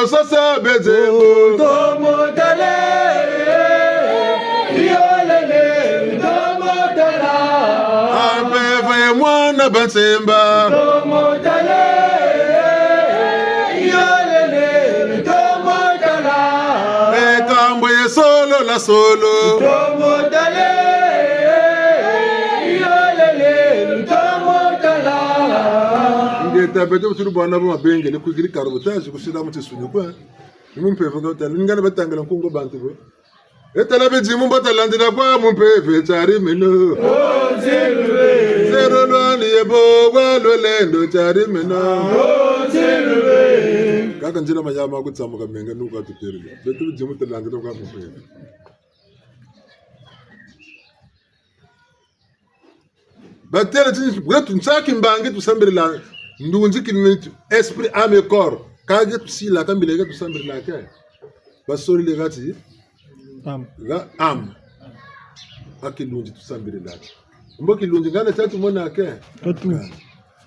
sasa beze tomotale yolele tomotala apefa mwana bansemba tomotale yolele tomotala ekambo ye solo la solo tomotale yolele tomotala ngeta beto turu bana bo mabengele kugiri karobotaje kusida mutisunya kwa nimumpefa ngota ngana batangala nkungo bantu bo etala bejimu batalandira kwa mumpefe chari meno zero lwani yebo walolendo chari meno kaka njina manyama kutsamuka menga nuka tuterele beto bejimu talandira kwa mumpefe batela tini wetu nsaki mbangi tusambiri la ndunzi kiniti esprit ame corps kage tusila kambile ke tusambiri la ke basori le gati la am akilunji tusambiri la mboki lunji ngana tatu mona ke tatu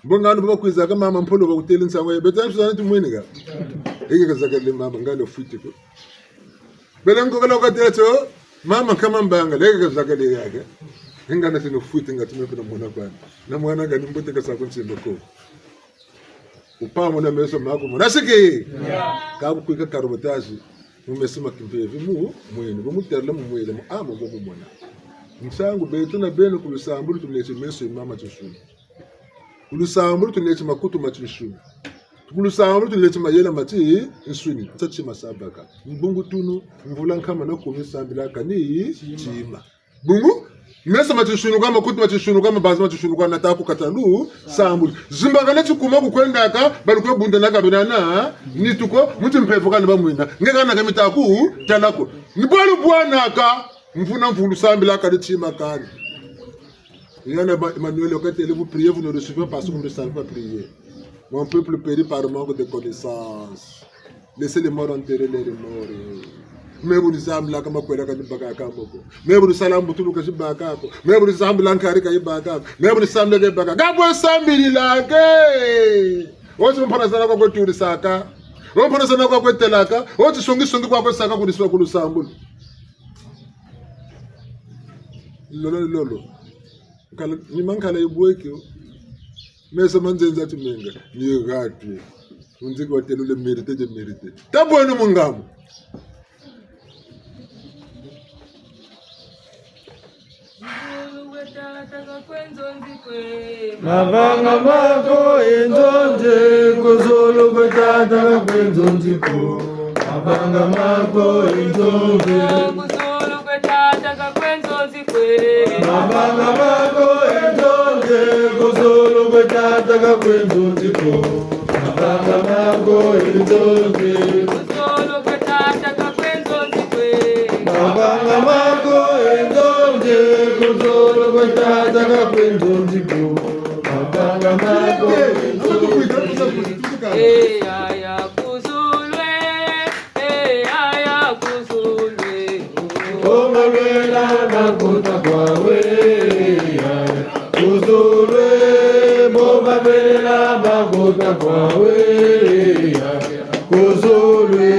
mbonga ndo bakwiza kama mama mpolo bakuteli nsango betan tusana tumweniga ege kazaka le mama ngalo futi ko belengo kala katela to mama kama mbanga lege kazaka le yake ngana tino futi ngatume kuna mwana bwana na mwana ngani mbote kasako nsimbo ko upamo na meso mako monasiki kabu kuika karobotaji mumesema kimpevi mu mwene bumuterla mu mwele mu amo bo mumona msangu betu na beno kulusambulu tuneche meso imama chushuni kulusambulu tuneche makutu machushuni kulusambulu tuneche mayela mati insuni tsachi masabaka mbungu tunu mvula nkama no kumisambila kani chima bungu mesa machishunu kama kuti machishunu kama bazi machishunu kwa nataku katalu sambuli zimbangane chikuma kukwenda aka balikwe bunda naka binana nituko muti mpefu kana bamwina ngekana kamitaku talako nibwalu bwana aka mfuna mfulu sambila ka chima kani yana Emmanuel okatele vous priez vous ne recevez pas ce que vous ne savez pas prier mon peuple périt par manque de connaissance laissez les morts enterrer les morts mebu nisambla kama kwela kanibaka kamoko mebu nisalam butulu kashibaka kako mebu nisambla nkari kayibaka mebu nisamle kebaka gabo sambili lake wote mpana sana kwa kwetu saka mpana sana kwa kwetelaka wote songi kwa saka kuliswa kulusambulu lolo kala ni mankala yibweke mesa manzenza tumenga ni gatwe unziki watelule mérite tabone mungamu Mabanga mako enzonje kuzulu betata kwenzonje ko mabanga mako enzonje kuzulu betata kwenzonje kwe mabanga mako enzonje kuzulu betata kwenzonje ko mabanga mako enzonje kuzulu betata kwenzonje kwe mabanga mako enzonje kuzulu betata kwenzonje ko mabanga mako aya kuzulwe aya kuzulwe omabela makuta kwawe kuzulwe omabela makuta kwawe kuzulwe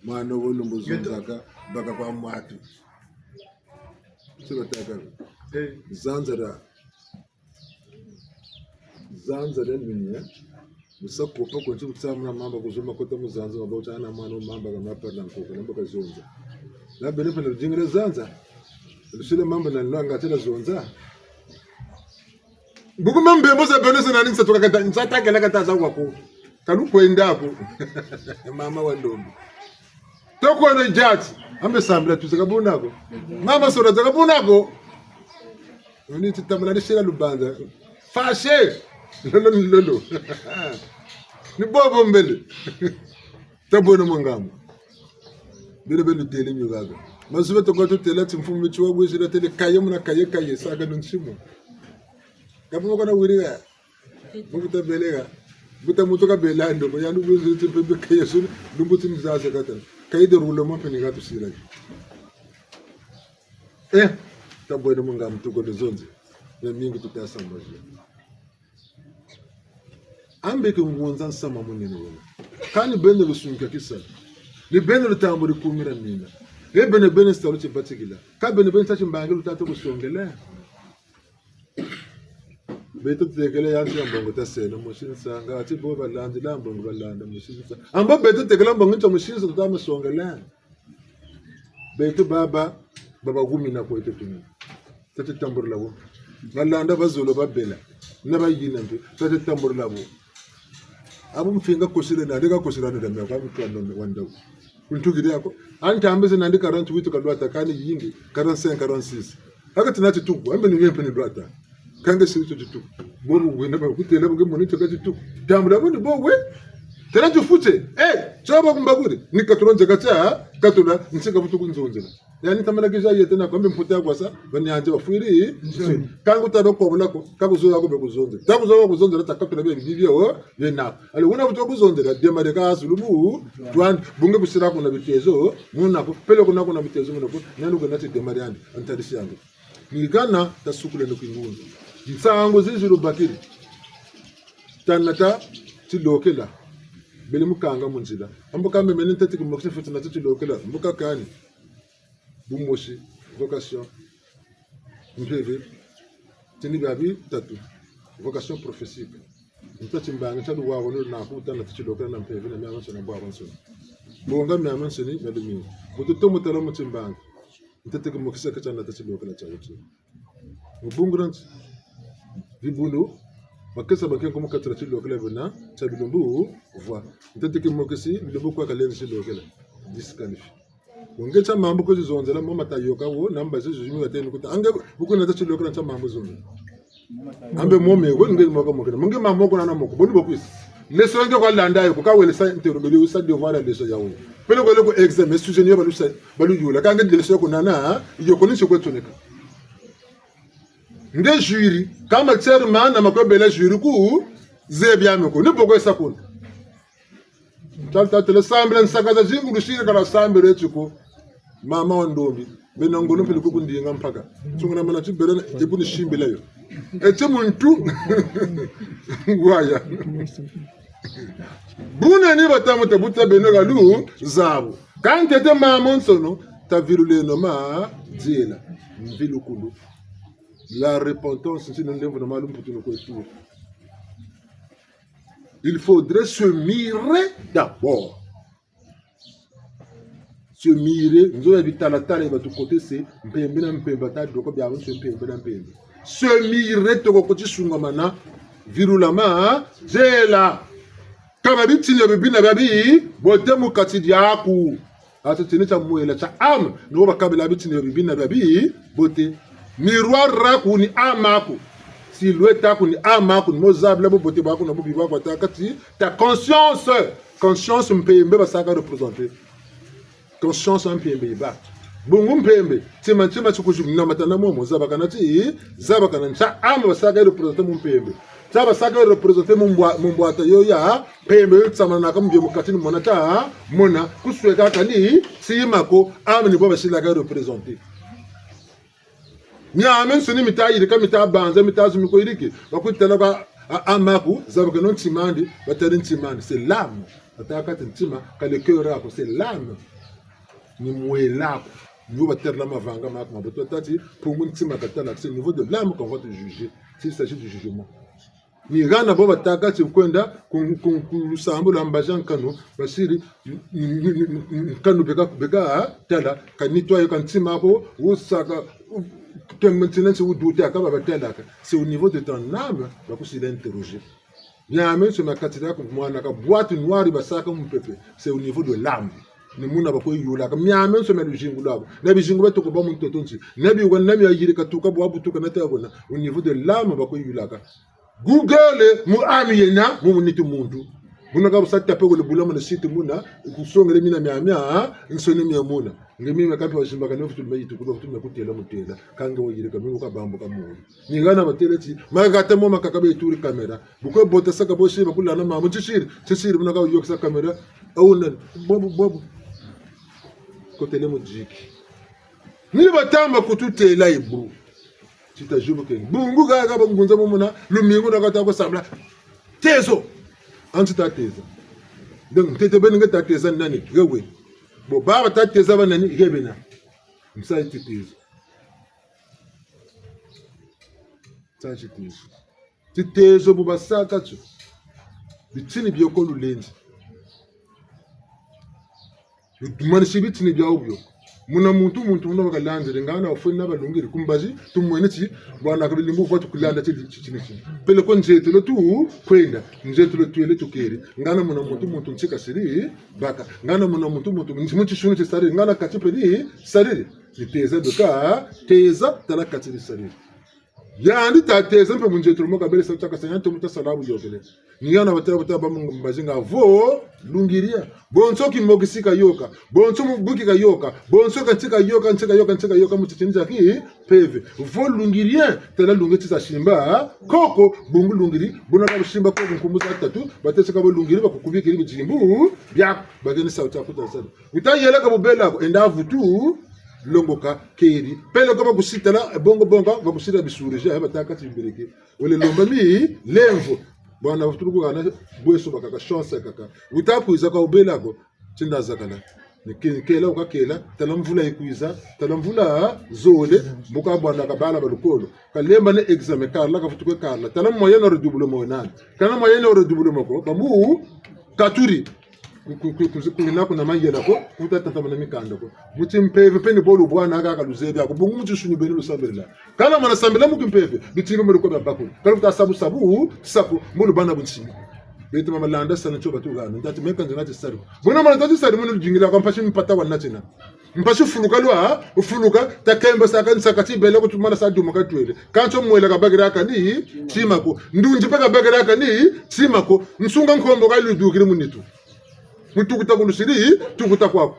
mwana wolumbuzunzaka baka kwa mwatu sibataka zanzara ninya musakopa konchi kutsamuna mamba kuzoma kota muzanza ngabauta ana mwana mamba kamaparna nkoko namba kazonza la benefa na jingire zanza lusile mamba na langa tena zonza buku mambe mboza benesa na ningisa toka kata nsataka la kata zawa ko kalu kwenda ko mama wa ndombi toko na jati ambe sambla tuzakabunako mama sora zakabunako ni titamla ni shira lubanza fashe lolo ni bobo mbele tabona mwangamu bele bele tele nyugaga Mazuve to goto tele timfumu michwa gwishira tele kaye kaye saga nunchimo. Kapo kana wiriga. Mubuta belega. Buta mutoka belando ko yandu gwishira timpe kaye sun dumbuti mzaza kata. Kaye de roulement penigatu sira. Taboy de munga mtuko de zonzi. Ya mingi tutasamba je. Ambe ke ngonza sama munene wala. Kani bende lusunka kisa. Ni bende lutamburi kumira mina. Le bene sta luce batigila. Ka bene tachi mbange lutato kusongela. Beto tegele yanti ambongo tasena mushin sanga ati bo balandi lambongo balanda mushin sa. Amba beto tegele ambongo nta mushin sa tutama songela. Beto baba gumi na ko etetuni. Tati tambur labo. Balanda bazolo babela. Naba yina mbi tati tambur labo. Abu mfinga kusile na dega kusila na damya kwa mtu wanda. Kuntukiri yako anta ambeze nandi karantu witu kalwata kani yingi 45 46 haka tinati tuku ambe ni yempe ni dwata kanga situ tuku bobu wenda ba kutela buge monito kati tuku tamula bondi bowe tinati fute choba kumbaguri nikaturonje kata katula nsika futu kunzonzela yani tamala giza yetena kwambe mputa kwa sa bani anje bafuri kangu tado ko bulako kabuzo yako be kuzonze tabuzo kuzonze la takatula be bibyo yena ali una futu kuzonze la demade ka sulubu twan bunge busira ko na bitezo munako pele ko nako na bitezo munako nanu ko nati demade andi antadisi yangu ni gana tasukule no kingunzo nsango zizuru bakiri tanata tilokela bele mukanga munzila amboka memene ntati ko mokse futu na tilokela mboka kani Bumoshi, vocation, mpeve, tinigabi tatu, vocation prophétique. Ntati mbanga tadu wa wono na huta na tichiloka na mpeve na miama sona bwa wanso. Bonga miama soni na dumi. Bututo mutala mutimbanga. Ntati kumokisa kacha na tichiloka na chawuti. Mbungurant vibunu makesa baken komo katra tichiloka la bena chabilumbu voix. Ntati kumokisi bilumbu kwa kaleni tichiloka la disqualifie. Ungecha mambo ko zizonzela mama tayoka wo namba zizumi wateni kuta ange bukuna ta chilo kana mambo zombe ambe mome ko ngeli moko moko munge mambo ko na moko boni bokwisi leso nge ko landa yo ka wele sa interobeli usa devoir la leso yawo pele ko le ko examen sujet yo balu yula ka nge leso ko nana yo ko ni se ko toneka nge jury kama chairman na makobela jury ku zebya meko ni boko esa ko talta tele samble nsakaza zingu lushire kala sambe chiko mama wandombi bena ngono pele ko kundi ngampaka tungana mana tibera ebuni shimbela yo ete muntu waya buna ni batamu tabuta beno galu zabu kante te mama nsono ta virule no ma diela mvilukulu la repentance c'est un événement malum pour tout le. Il faudrait se mirer d'abord. Se mirer, nous avons évité la taille de votre côté, c'est mpembe na mpembe ta doko bia won se mpembe na mpembe. Se mirer to ko koti sungamana virulama zela. Kama bitini bibina babi botemu katidi yaku. Ata tinita muela cha am no bakabela bitini bibina babi bote miroir raku ni amaku. Silhouette ta kuni amaku mozable bo bote ba ko na bobi ba kwata kati ta conscience mpembe ba saka représenter conscience mpembe ba bungu mpembe tima chukujumna matana momo zabakana ti zabakana ncha ama ba saka représenter mpembe saba saka représenter mumbwata yo ya pembe tsamana ka mbye mukatini monata mona kusweka kani simako amni bo ba silaka représenter Nyame soni mitayi ka mitabanza mitazu miko iriki bakutela ba amaku zabaka non timandi batari timandi c'est l'âme ataka tintima ka le cœur rako c'est l'âme ni mwela nous va terre la mavanga mak maboto tati pour mun tima katala c'est au niveau de l'âme qu'on va te juger s'il s'agit du jugement ni gana bo bataka ti kwenda kusambu lambajan kanu basiri kanu beka tala ka nettoyer kan tima ko usaka maintenant c'est où douter à c'est au niveau de ton âme que c'est interroger. Bien même sur ma cathédrale comme moi na boîte noire basaka mon peuple c'est au niveau de l'âme. Ni muna bako yula ka myame so melu jingu labo na bi jingu beto ko ba mun totonsi na bi wonna mi ayiri ka tuka bo abutuka na tabona au niveau de l'âme bako yula ka Google mu ami yena mu nitu mundu Buna ka sa tape le bulama le site muna kusongele mina mia nsone mia muna ngemi makapi wa shimba kana futu meyitu kudo futu mekutela mutela kanga wajire kamingo ka bambo ka mu ningana bateleti magata mo makaka be turi kamera buko bota saka bo shiba kula na mamu chishiri buna ka yoksa kamera awunan bobu kotele mujiki ni batamba kututela ibu chitajubu ke bungu ga bungunza mumuna lumingu nakata ko samla tezo anti tateza donc tete benga tateza nani gewe bo baba tateza banani gebena msa titezo titezo buba saka tsu bitini byokolu lenzi bitumani shibitini byawubyo muna muntu muna bakalanze ngana ofuna balungiri kumbazi tumweneti bwana kabilimbu vote kulanda chini pele ko njetelo tu kwenda njetelo tu ele tukeri ngana muna muntu nchika siri baka ngana muna muntu nchimuchi shuni tsari ngana katipeli sari liteza doka teza tala katiri sari yandi tateza mpe munjetelo mokabele sa tsaka sanya to mutasalabu yobele niyana bataba bamubazinga vo lungiria bonso ki mogisika yoka bonso mubuki ka yoka bonso ka tika yoka mutitiniza ki peve vo lungiria tela lungeti za shimba koko bungu lungiri bona ka shimba ko nkumuza tatu batese ka lungiri bakukubika ibi jimbu bya bageni sauti akutazana utayela ka bubela enda vutu longoka keri pele ko bakusitala bongo bakusita bisurije abataka timbireke ole lomba mi lemvo bwana vuturuku kana bweso bakaka chance kaka utakuiza ka ubelako tindaza kana nikela ukakela talamvula ikuiza talamvula zole muka bwana kabala balukolo kalemba ne examen kala ka vutuko kala talam moyen or double monan kana moyen or double moko bamu katuri kuna kuna mangela ko utatata mana mikanda ko mutimpeve peni bolu bwana aka luzebi ako bungu mutishuni beni lusambela kana mana sambela mukimpeve bitingo muri ko babako kana utasabu sabu mulu bana bunchi betu mama landa sana choba tu gana ndati meka nzana tsari bona mana tati tsari munu jingila kwa mpashi mpata wana tena mpashi fuluka lwa ufuluka takemba saka nsakati bele ko tumana sa duma ka twele kancho mwela ka bagira ka ni timako ndunji paka bagira ka ni timako nsunga nkombo ka ludukire munitu mutukuta kulusiri tukuta kwako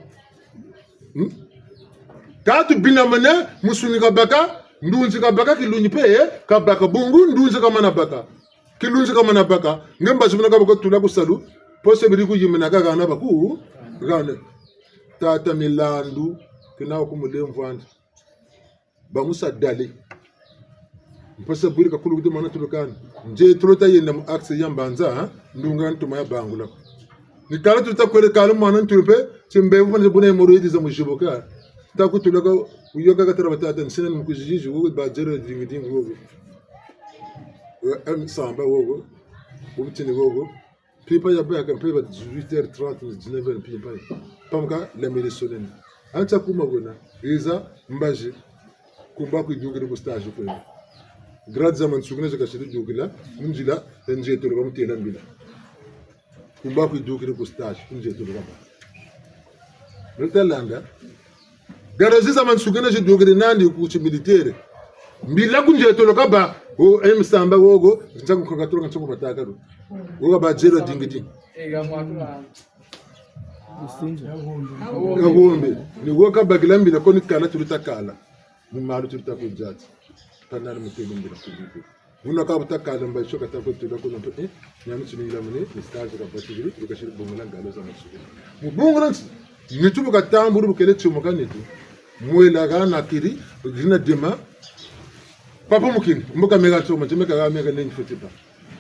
katu binamana musuni kabaka ndunzi kabaka kilunyi pe kabaka bungu ndunzi kamana baka kilunzi kamana baka ngemba zimuna kabaka tula kusalu pose biriku yimena kaka na baku gane tata milandu kinawo kumulemvanda bamusa dale mpasa burika kulu kudumana tulukana nje tulota yenda mu axe yambanza ndunga ntuma ya bangula ni kala tuta kwele kala mwana ntupe chimbe mfanye bune moro yidi za mushiboka takutulaka uyoga katara batata nsene mukujiji wo bajere dingidingi wo samba wo ubutini wo pipa ya baka pipa 18h30 19h pipa pamka la melesonen anta kuma gona iza mbaji kumba ku jungire ku stage ko grad zaman sugna jaka shidu jugila munjila nje to ro mutela mbila kumba ku jungire ku stage nje to ro Retalanga garazi zaman sugana je dogere nandi ku ci militaire mbila kunje to lokaba o emsamba gogo ntangu kokatoro ntangu bataka ro goga ba zero dingiti ega mwatula ngombe ni goga bagilambira ko ni kala tulitakala ni malu tulitakujati tanari mutego mbira kubiku una ka butakala mba shoka tako tulako no pe nyamu chimira mune ni stage ka batiri ikashiri bongala ngalo za masuku mubongora nitubu katamburu bukele chumuka nitu mwela gana kiri gina dema papa mukini mbuka mega choma chemeka ga mega nengi fetipa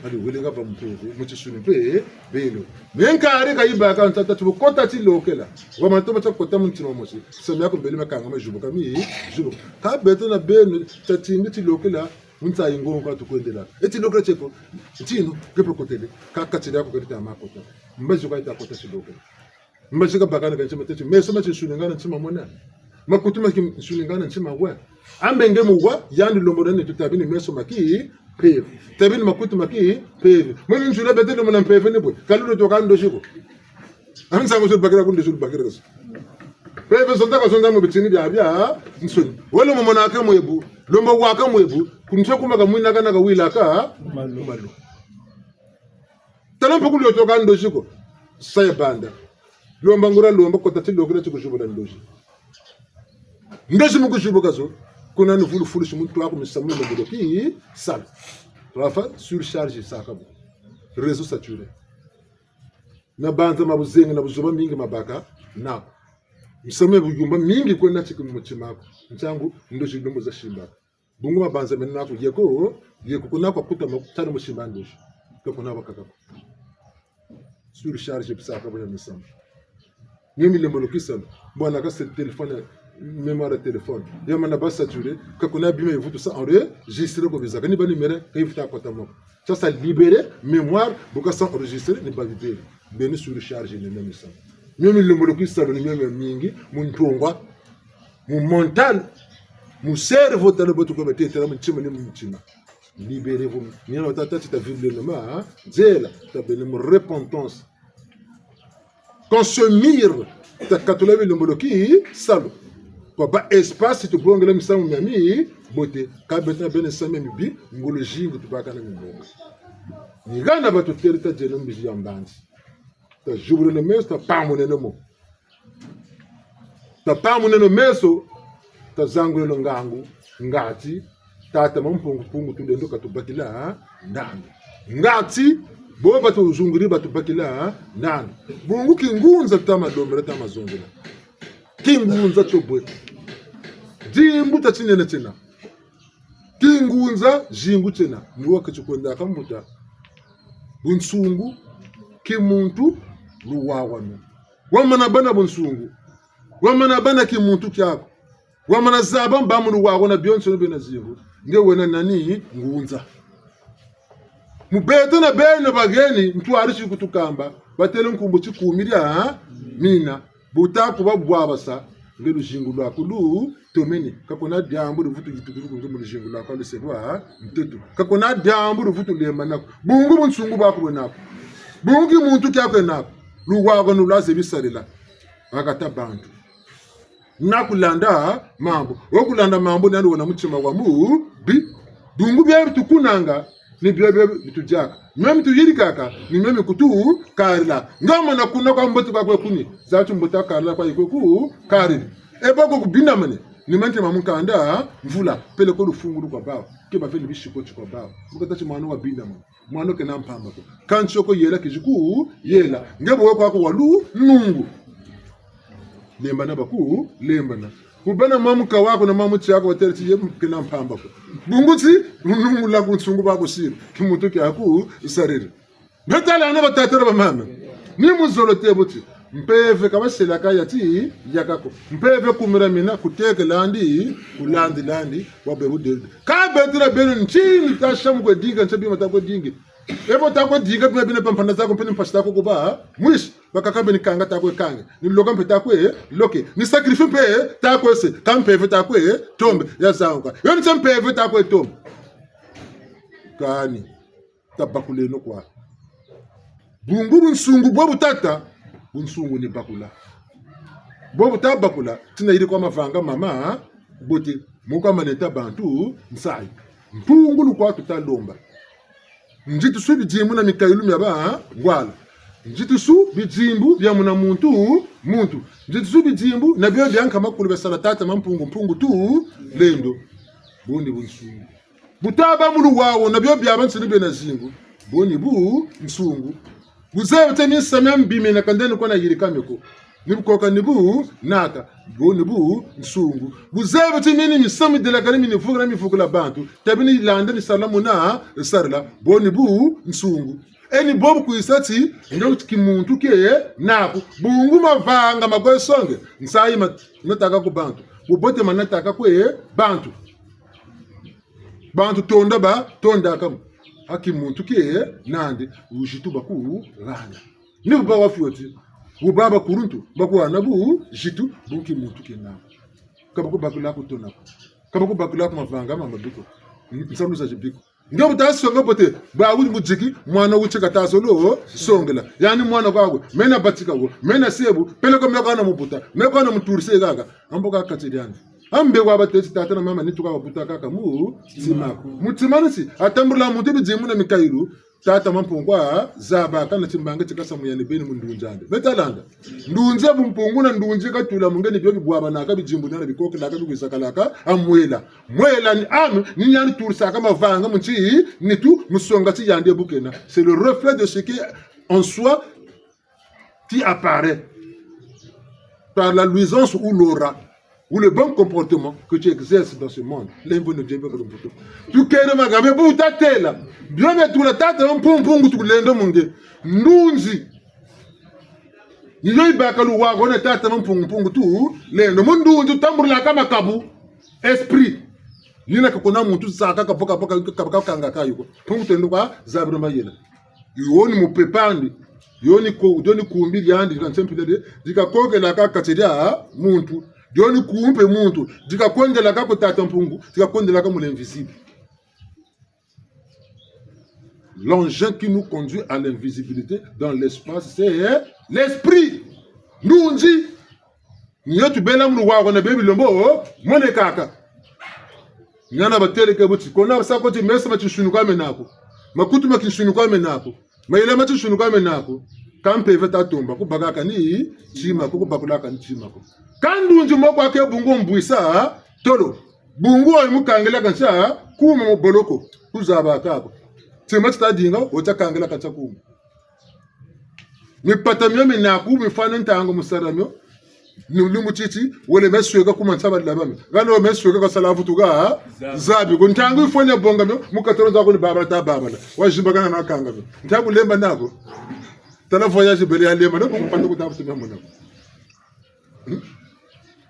ali welenga pa mpewe muchisuni pe belo menka ari ka iba ka ntata tubu kota ti lokela wa matoba cha kota mutino mosi semya ko beli makanga majubu kami jubu ka beto na beno tatingi ti lokela unta ingo ka tukwendela eti lokela cheko tino kepo kotele ka katira ko kerita makota mbazo ka ita kota ti lokela mbashika bakana kanchima techi mesoma chishulingana nchima mona makutuma kimshulingana nchima wa ambenge muwa yandi lomborane tutabini mesoma ki peve tabini makutuma ki peve mwe njula betelo mona peve nebo kalulu to kando shiko anza ngo bakira kundo shulu bakira kaso peve sonda mo bitini bya nsoni wala mo mona ka mwebu lombo waka mwebu kuncho kuma ka mwina kana ka wila ka malu talampo kulo toka ndojiko sai banda lomba ngura lomba kota tilo kula tukushubuda ndoji ndoji mukushubuka zo kuna ni fulu shimuntu wako misamu na bodoki sal rafa surcharge sakabo réseau saturé na banza mabuzenga na buzoba mingi mabaka na misame bujumba mingi kwenda chiki muchimako nchangu ndoji ndombo za shimba bungu mabanza menna ko yeko kuna kwa kuta makutana mushimba ndoji ko kuna bakaka surcharge sakabo ya misame nyemi le molokisa bwana ka cette téléphone mémoire de téléphone yamana ba saturé ka kuna bima yivutu sa enregistrer ko bizaka ni ba numéro kay futa ko tamo ça libérer mémoire buka sa enregistrer ni ba libérer beni surcharge ni même ça nyemi le molokisa ni même mingi muntongwa mu mental mu cerveau talo botu ko bete tala mchima ni mchima libérez-vous ni na tata ta ville le ma zela ta beni mu repentance qu'on se mire ta katolabi le moloki salo kwa ba espace tu blongela misamu miami bote ka betna bene samemi bi ngolo jingu tubaka na mbongo ni gana ba to terita jeno mbi yambandi ta jubure le meso ta pamune no mo ta pamune no meso ta zangule no ngangu ngati tata mampungu pungu tudendo katubakila ndani ngati bo batu uzunguri batu bakila nani bungu kingunza tama domera tama zongela kingunza chobwe jimbu tachinene tena kingunza jingu tena nuwa kachikwenda kambuta bunsungu kimuntu luwawanu wamana bana bunsungu wamana bana kimuntu kyako wamana zaba mbamu luwawana byonso bena zingu ngewena nani ngunza mubeta na bene bageni mtwarishi kutukamba batele nkumbu chikumiria mina buta kuba bwabasa ngelu jingu lwako lu tomeni kakona dyambu ruvutu gitukuru ngemu jingu lwako lesedwa mtetu kakona dyambu ruvutu lemba nako bungu bunsungu bako benako bungu muntu kyako nako luwako nulaze bisalela akata bantu nakulanda mambo okulanda mambo nani wona mutima wa mu bi bungu bya bitukunanga ni bebe bitujaka mimi tuyiri kaka ni mimi kutu karila ngama na kuna kwa mbotu kwa kuni zatu mbota karila kwa ikoku karili ebako kubinda mane ni mante mamukanda mvula pele ko lufungulu kwa bawo ke ba feli bishiko kwa bawo mukata chi mwana wa binda mane mwana ke nampamba ko kanchoko yela kijiku yela ngebo kwa walu nungu lemba na baku lemba na kubana mamuka wako na mamuchi yako watereti yemu kena mpamba ko bunguti nungu la kunsungu bako siri kimutu kyaku isariri betala na batatera ba mama ni muzolote buti mpeve kama selaka yati yakako mpeve kumira mina kuteke landi landi wabebu de ka betira beno nchini tashamu kwa dinga nchabi matako dingi ebo tako dinga bina pampana zako mpeni mpashita ko kuba mwish bakakabe ni kanga tako kange ni loka mpe tako loke ni sacrifice mpe tako se kampeve tako tombe ya zanga yoni champeve tako tombe kani tabakule no kwa bungu bunsungu bwo butata bunsungu ni bakula bwo butabakula tina iri kwa mavanga mama bote muka maneta bantu nsai mpungulu kwa tutalomba njitu su bijimu na mikailu myaba ngwala njitu su bijimbu bya muna muntu njitu su bijimbu na byo byanka makulu besala tata mpungu tu lendo bondi bunsungu butaba mulu wawo na byo byabansi ni bena zingu boni bu nsungu buzabe temi samem bime na kandeni kwa na yirikameko nibukoka nibu naka boni bu nsungu buzabe temi ni misami de la kanimi ni fugra mi fugula bantu tabini landa ni salamu na sarla boni bu nsungu eni bobu kuisati ndo kimuntu ke naku bungu mavanga magwesonge nsayi nataka ku bantu ubote manataka kwe bantu tonda kam haki muntu ke nande ujitu baku rana ni baba fioti ubaba kuruntu baku anabu jitu buki muntu ke na kabako bakula ku tona kabako bakula ku mavanga mamaduko nsaluza jibiko ndio butasonga bote ba wuli mujiki mwana wuchika tasolo songela yani mwana kwako mena batika go mena sebu pele ko mekana mubuta mekana muturise gaga amboka katiriani ambe kwa batesi tata na mama nituka babuta kaka mu simako mutimanisi atambula muti bijimu na mikairu tata mampungwa zaba kana timbanga tikasa muyani beni mundunjande betalanda ndunze bumpunguna ndunje katula mungeni byo bigwaba naka bijimbu nana bikoke naka bigisakalaka amwela mwela ni am ni nyani tursa kama vanga munchi ni tu musonga ti yande bukena. C'est le reflet de ce qui en soi qui apparaît par la luisance ou l'aura ou le bon comportement que tu exerces dans ce monde. L'envoi de Dieu veut que tu kere magabe bu tatela bien mettre la tata un pompongu tu lendo munge ndunzi yoi bakalu wa gona tata un pompongu tu lendo mundunzi tamburla kama kabu esprit yina kakona muntu saka kapoka poka kanga kayuko pungu tendo kwa zabro mayela yoni mupepandi yoni ko doni kumbi yandi kan sempile dikakoke la kakateria muntu Dioni kuumpe muntu, dika konde la kako tata mpungu, dika konde la kako l'invisible. L'engin qui nous conduit à l'invisibilité dans l'espace, c'est l'esprit. Nous on dit, nyotu bela mruwa wana bebi lombo, mone kaka. Nyana batele kebuti, kona sa koti mesa machishunuka menako, makutu machishunuka menako, maile machishunuka menako. Kampe veta tomba ku bagaka ni chima ku bakulaka ni chima ko kandunji moko ake bungu mbuisa tolo bungu oyi mukangela kancha kuma muboloko kuzaba kako tema tadinga otakangela kancha kuma mipatamyo minaku mifana ntango musaramyo nulumu chichi wole mesweka kuma nsaba labame gano mesweka ka salafu tuga zabi ko ntango ifone bongamyo mukatoro zako ni baba ta baba wajimba kana nakanga ntango lemba nako tana voyage bele ya lema nako mpanda kutafuta mama nako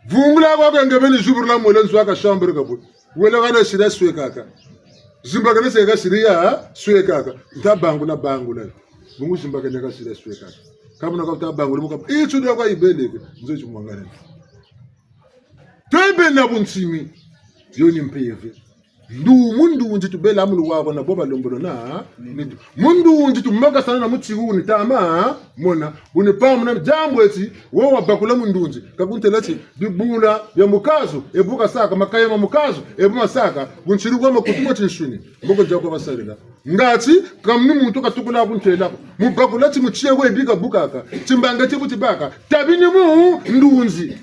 vungula kwa ngebe ni jubur la molen swaka chambre ka but wala kana shida swekaka zimba kana seka shiria swekaka ntabangu na bangu na bungu zimba kana ka shida swekaka kama na ka bangu limuka ichudo kwa ibeleke nzo chumangana tebe na buntimi yoni mpeve ndu mundu unji tubela amulu wako na boba lombolo na mundu unji tumoga sana na mutigu ni tama mona unipamu na jambo eti wo bakula mundu unji kakuntelati bibula ya mukazo ebuka saka makayema mukazo ebuma saka bunchiru kwa makutumo tinshuni mboko jako basalira ngati kamni muntu katukula kuntela mubakulati muchiye we bika bukaka timbanga tibuti baka tabini mu ndunzi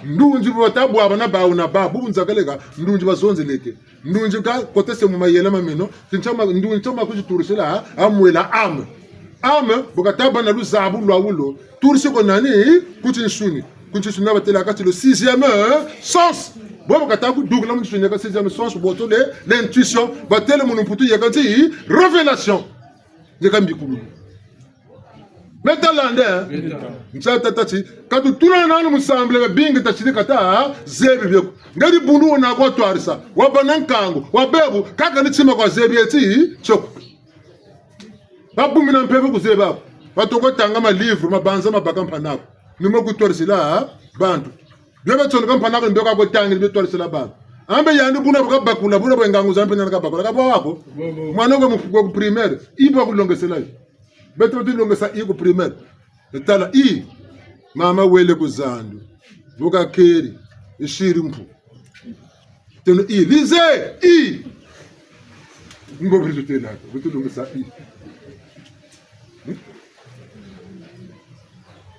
ndunji botabu abana bawo na babu nzakaleka ndunji bazonzeleke ndunji ka kotese mu mayela mameno tinchama ndunji toma kujiturishela amwela ame bokataba na luzabu lwawulo turishi konani kuchinshuni kuchinshuna batela kati le 6e sens bobo kataku dugla mu shuni ka 6e sens botole l'intuition batele mu mputu yakati révélation yakambikulu Metalande, msata tati, katu tuna nanu musamble bingi tachini kata zebi byeku. Ngadi bundu na kwa tuarisa, wabanankango, wabebu, kaka ni chima kwa zebi eti choko. Babu mina mpevu kuzebi hapo. Watu kwa tanga ma livre, mabanza mabaka mpanako. Nimo kutuarisi la bantu. Bwebe chonu kwa mpanako ndoka kwa tangi nibe tuarisi la bantu. Ambe yandi buna baka bakula, buna baka ngangu zampe nana bakula. Kapa wako, mwanonga mfuko primaire, ipo kulonge selai. Beto dilonga sa iko primaire tala mama wele kuzandu vuka keri ishiri mpu teno lize mbo bitutela bitulonga sa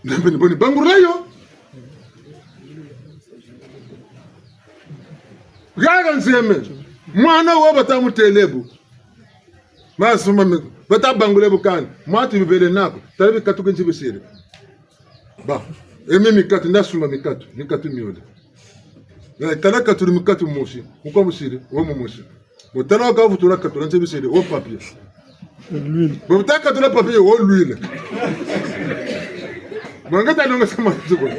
nambe ni boni bangurayo gaga nzeme mwana wo batamutelebu masuma batabangule bukani mwati bibele nako tarabi katuke njibisire ba eme mikatu ndasuma mikatu miole na talaka tuli mikatu mushi uko musire wo mushi mutana ka vutura katu njibisire wo papier l'huile botaka tula papier wo l'huile bangata ndonga sama zuko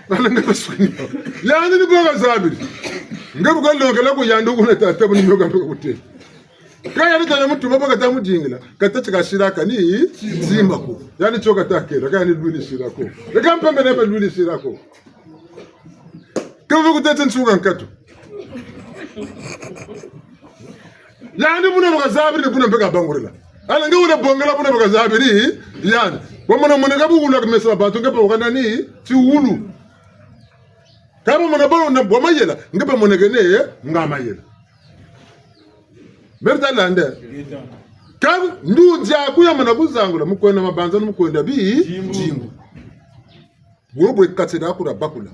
balanga baswini yani ni boga zabiri ngabu kalonga lako yandu kuna tatabu ni myoga mpaka kutela kaya nita na mtu baba katamu jingila katacha kashiraka ni zimako yani choka takela kaya ni lwili shirako eka mpembe nepe lwili shirako kama kutete nsuga nkatu yani buna baka zabiri ni buna mpeka bangurila ala nga ule bongela buna baka zabiri yani wamana mwenega bugula kumesa bato ngepa wakana ni ti ulu kama mwana bwana wamayela ngepa mwenegene nga mayela Bertalande Kabu nduja kuyamana kuzangula mukwenda mabanza mukwenda bi jimbu. Wobo ekatira akura bakula.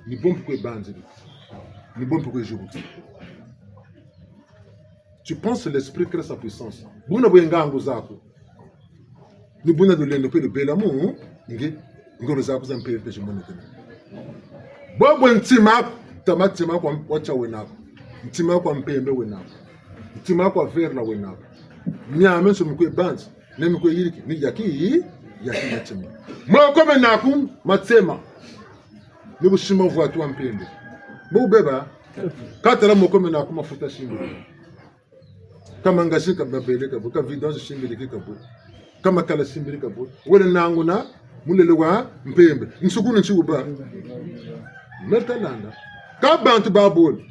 Ni bombe kwe banzi. Ni bombe kwe jobu. Tu penses que l'esprit crée sa puissance. Buna bwengangu zako. Ni buna dolendo pe de belamu nge ngoro zako za mpere pe jimone tena. Bobo ntima tamatima kwa wacha wenako. Ntima kwa mpembe wenako. Ntima kwa verla wenako. Nyame so mkwe banzi. Ne mkwe yiriki ni yaki yachema. Moko menaku matsema. Ni bushima vwatu mpembe. Bo beba katala moko menaku mafuta shimbo. Kama ngashi kababele kabo ka vidange shimbili kabo kama kala shimbili kabo wala nanguna mulele wa mpembe nsukunu nchiuba metalanda ka bantu babol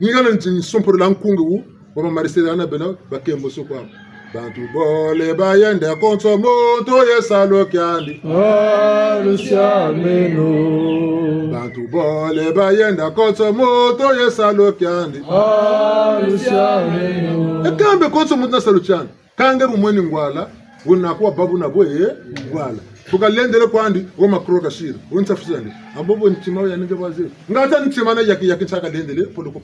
ngana ntin somporo lankungu wa marisela na bena bakembo sokwa bantu bole bayende konso moto yesalo kyandi Alusiameno bantu bole bayende konso moto yesalo kyandi Alusiameno ekambe konso moto nasalo kyandi kange rumweni ngwala unakuwa babu na boye ngwala tukalendele kwandi wo makroka shira untafusande ambobo ntima ya ninge bazira ngata ntima na yaki chaka lendele poloko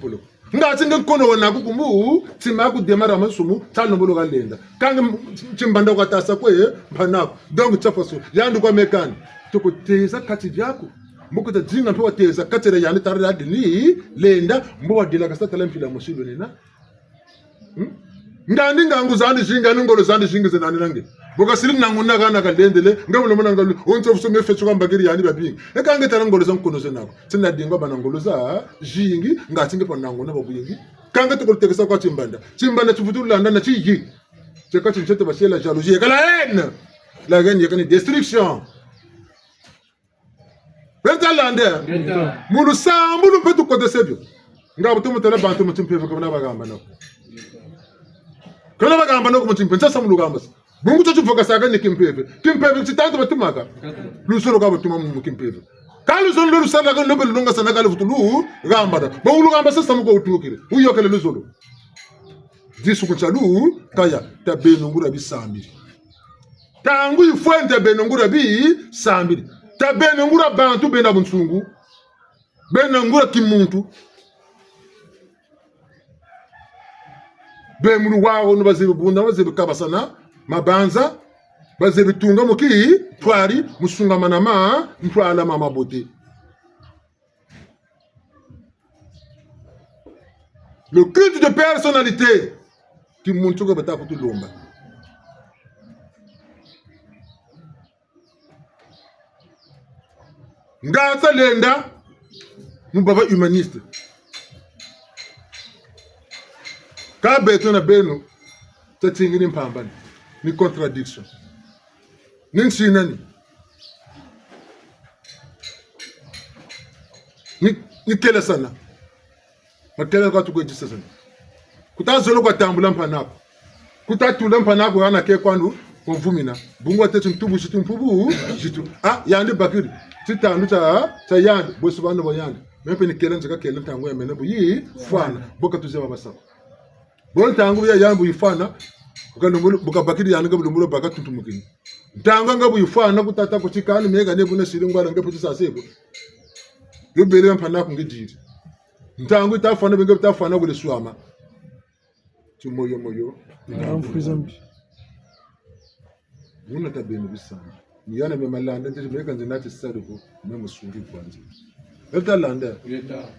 ngati ngekono wona kukumbu tima ku demara masumu tano bolo kalenda kange chimbanda kwatasa kwe mpanako donc chafaso yandu kwa mekani tukuteza kati yako mbukuta jinga mpewa teza kati ya yani tarira dini lenda mbowa dila kasata lamfila mushido nina ndandi ngangu zandi shinga ngolo zandi shinga zenani nange boka sili nanguna kana kalendele ngamulo mona ngalu onto fusome fethu kwambagiri yani babingi ekange tara ngolo zankono zenako tsina dinga bana ngolo za jingi ngati ngepa nanguna babuyingi kange tukutekesa kwa chimbanda chifutulanda na chiji cheka chinchete bashela jalousie kala haine la gagne yakani destruction betalande mulu sambulu petu kote sebyo ngabo tumutela bantu mutimpefa kabana bagamba nako kana bagamba nako mutimpefa sasa mulugamba bungu chochu fokasaka ni kimpeve chitanto batumaka lusoro ka batuma mu kimpeve kalu zolo lu sana ka lobe lunga sana ka lutulu gamba da bawulu gamba sasa muko utukire uyokele lusolo disu kuchalu kaya tabenungura bisambiri tangu ifuente benungura bi sambiri tabenungura bantu bena bunsungu benungura kimuntu bemuru wawo no bazibunda bazibikabasana mabanza bazebitunga muki twari musunga manama ntwala mama bote. Le culte de personnalité qui montre que bata kutu lomba ngata lenda mubaba humaniste ka beto na beno tatingini mpambani ni contradiction ninsi nani ni kele sana makele kwa tuko jisa sana kutazolo kwa tambula mpanako kutatula mpanako yana ke kwandu konvumina bungu atetu mtubu shitu mpubu shitu yandi bakiri titandu cha yandi bosu bano boyandi mepe ni kele nzaka kele tangu ya menebu yi fwana boka tuzeba basako bon tangu ya yambu yifana ukalumulu bukabakiri yananga bulumulo baka tuntumukini ntanga ngabu yifana kutata kuchikani mega nebune siringwala ngaputi sasebo yobere mpanako ngijiri ntangu itafana benge bitafana kule swama moyo Amfrizambi muna tabenu bisana niyana memalanda nje mega nzinati saruko memusungi kwanza etalanda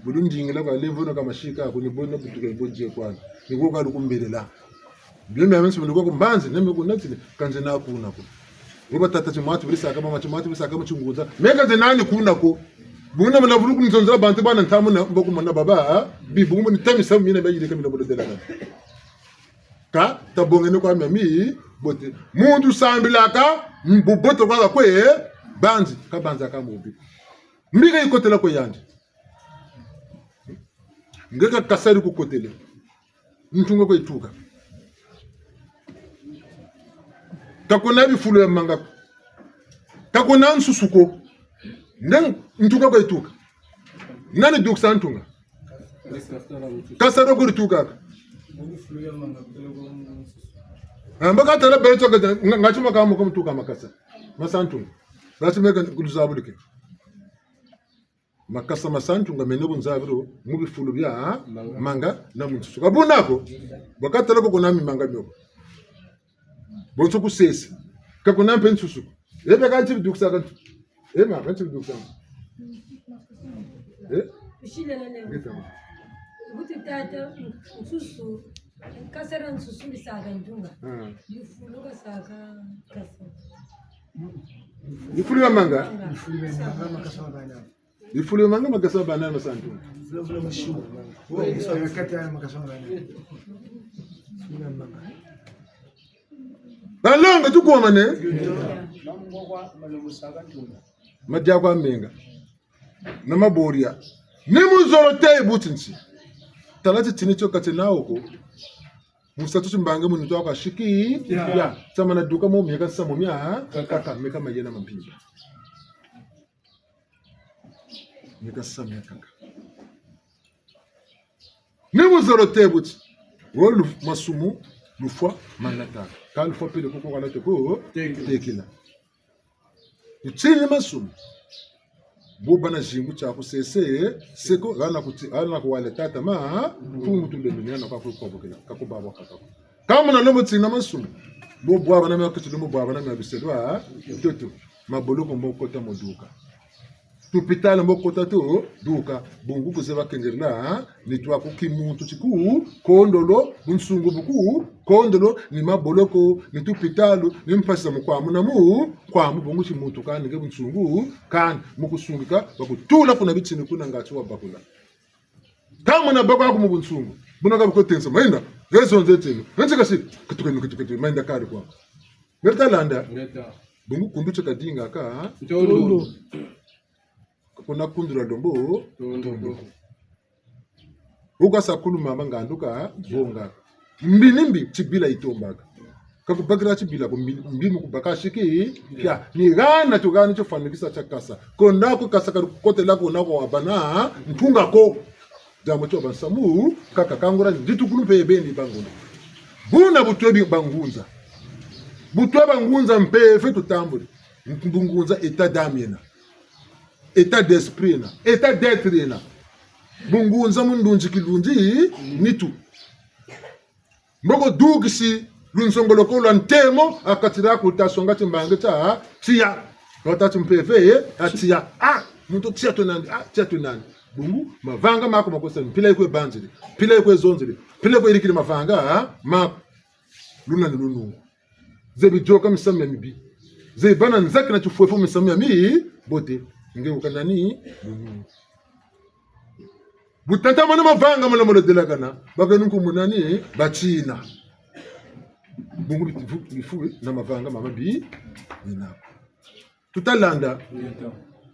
bulundingila kwa levono kama shika kunibona butuke bonje kwanza nikuka lukumbelela bime amensi mulikuwa kumbanzi neme kunati kanze na kuna ko ngoba tata chimatu bilisa kama machimatu bilisa kama chunguza mega zenani kuna ko buna mala vulu kunzonza bantu bana ntamu na mboko mona baba bibu mu nitami samu mina bayile kamina bodela ka tabongene kwa mami bote mundu sambilaka mbuboto kwa kwe banzi ka banza ka mubi mbiga ikotela ko yandi ngeka kasari ku kotele ntunga ko ituka takona bifulu ya manga takona nsusuko ndan ntunga ko ituka nani duk santunga kasaro ko ituka Mbaka tala bere choka ngachuma kama kama tuka makasa masantu ngati meka kuluzabulike makasa masantu ngamene bunzabiro mubifulu bya manga na munsusu kabunako bakatala ko kunami manga byoko bonso kusesi kakuna pensusu ebe kanti biduksa kantu ema kanti biduksa Ushilelele. Uti tata nsusu kasera nsusu bisaga njunga. Yufuluka saka kasa. Ifulu ya manga? Ifulu ya manga makasama bana. Ifulu ya manga makasama bana masantu. Zula mashimu. Wewe sasa kati ya makasama bana. Ina manga. Balonga tukoma ne? Madya kwa menga. Namaboria. Nimuzolo te butinsi. Talati tinicho katenao ko. Musatu chimbange muntu wako shiki ya sama na duka mo miaka sama mia kaka meka majena mampinga. Meka sama ya kaka. Nimuzolo te buti. Wolu masumu lufwa manata. Ka lufwa pele koko wala teko tekila. Uchini masumu. Bobana jingu cha kusese seko gana kuwale tata ma tungu tulembele na kwa kubokela kakubaba kakako kama na lomo tsina masumu bobo abana me kutu lomo baba na me bisedwa toto maboloko mbokota moduka tupitala mbokota to duka bungu kuzeba kengerla nitwa kukimuntu chiku kondolo bunsungu buku kondolo ni maboloko ni tupitalo ni mpasa mukwamu na mu kwamu bungu chimuntu kandi ke bunsungu kandi mukusungika bakutula kuna bitini kuna ngati wa bakula kama na bakwa ku mubunsungu bunaka bukotensa mainda yezo nzetini ntsika si kutukeni mainda kari kwa ngetalanda bungu kunducha kadinga ka tondo kuna kundura dombo tondo ukasa kuluma manganduka bonga mbinimbi chibila itombaka kakubakira chibila ko mbimu kubaka shiki kya ni gana tugani chofanikisa chakasa konako kasaka kote lako nako abana mpunga ko jambo cho bansamu kaka kangura nditu kulumpe bendi bangundo buna butwebi bangunza butwe bangunza mpe fe tutambule mbungunza etat d'âme état d'esprit na état d'être na bungunza mundunji kilunji nitu mboko dugisi lunsongoloko lwa ntemo akatira kutasonga timbange ta tia watatu mpeve atia muntu tia tonandi bungu mavanga mako makosa mpila ikwe banzili pila ikwe zonzili pila ikwe irikili mavanga mako luna ni lunu zebi joka misamu ya mibi zebi bana nzaki na chufuefu misamu ya mi bote nge ukanani butanta mana mavanga mana molo delagana baganu kumunani bachina bungu bifu na mavanga mama bi nina tutalanda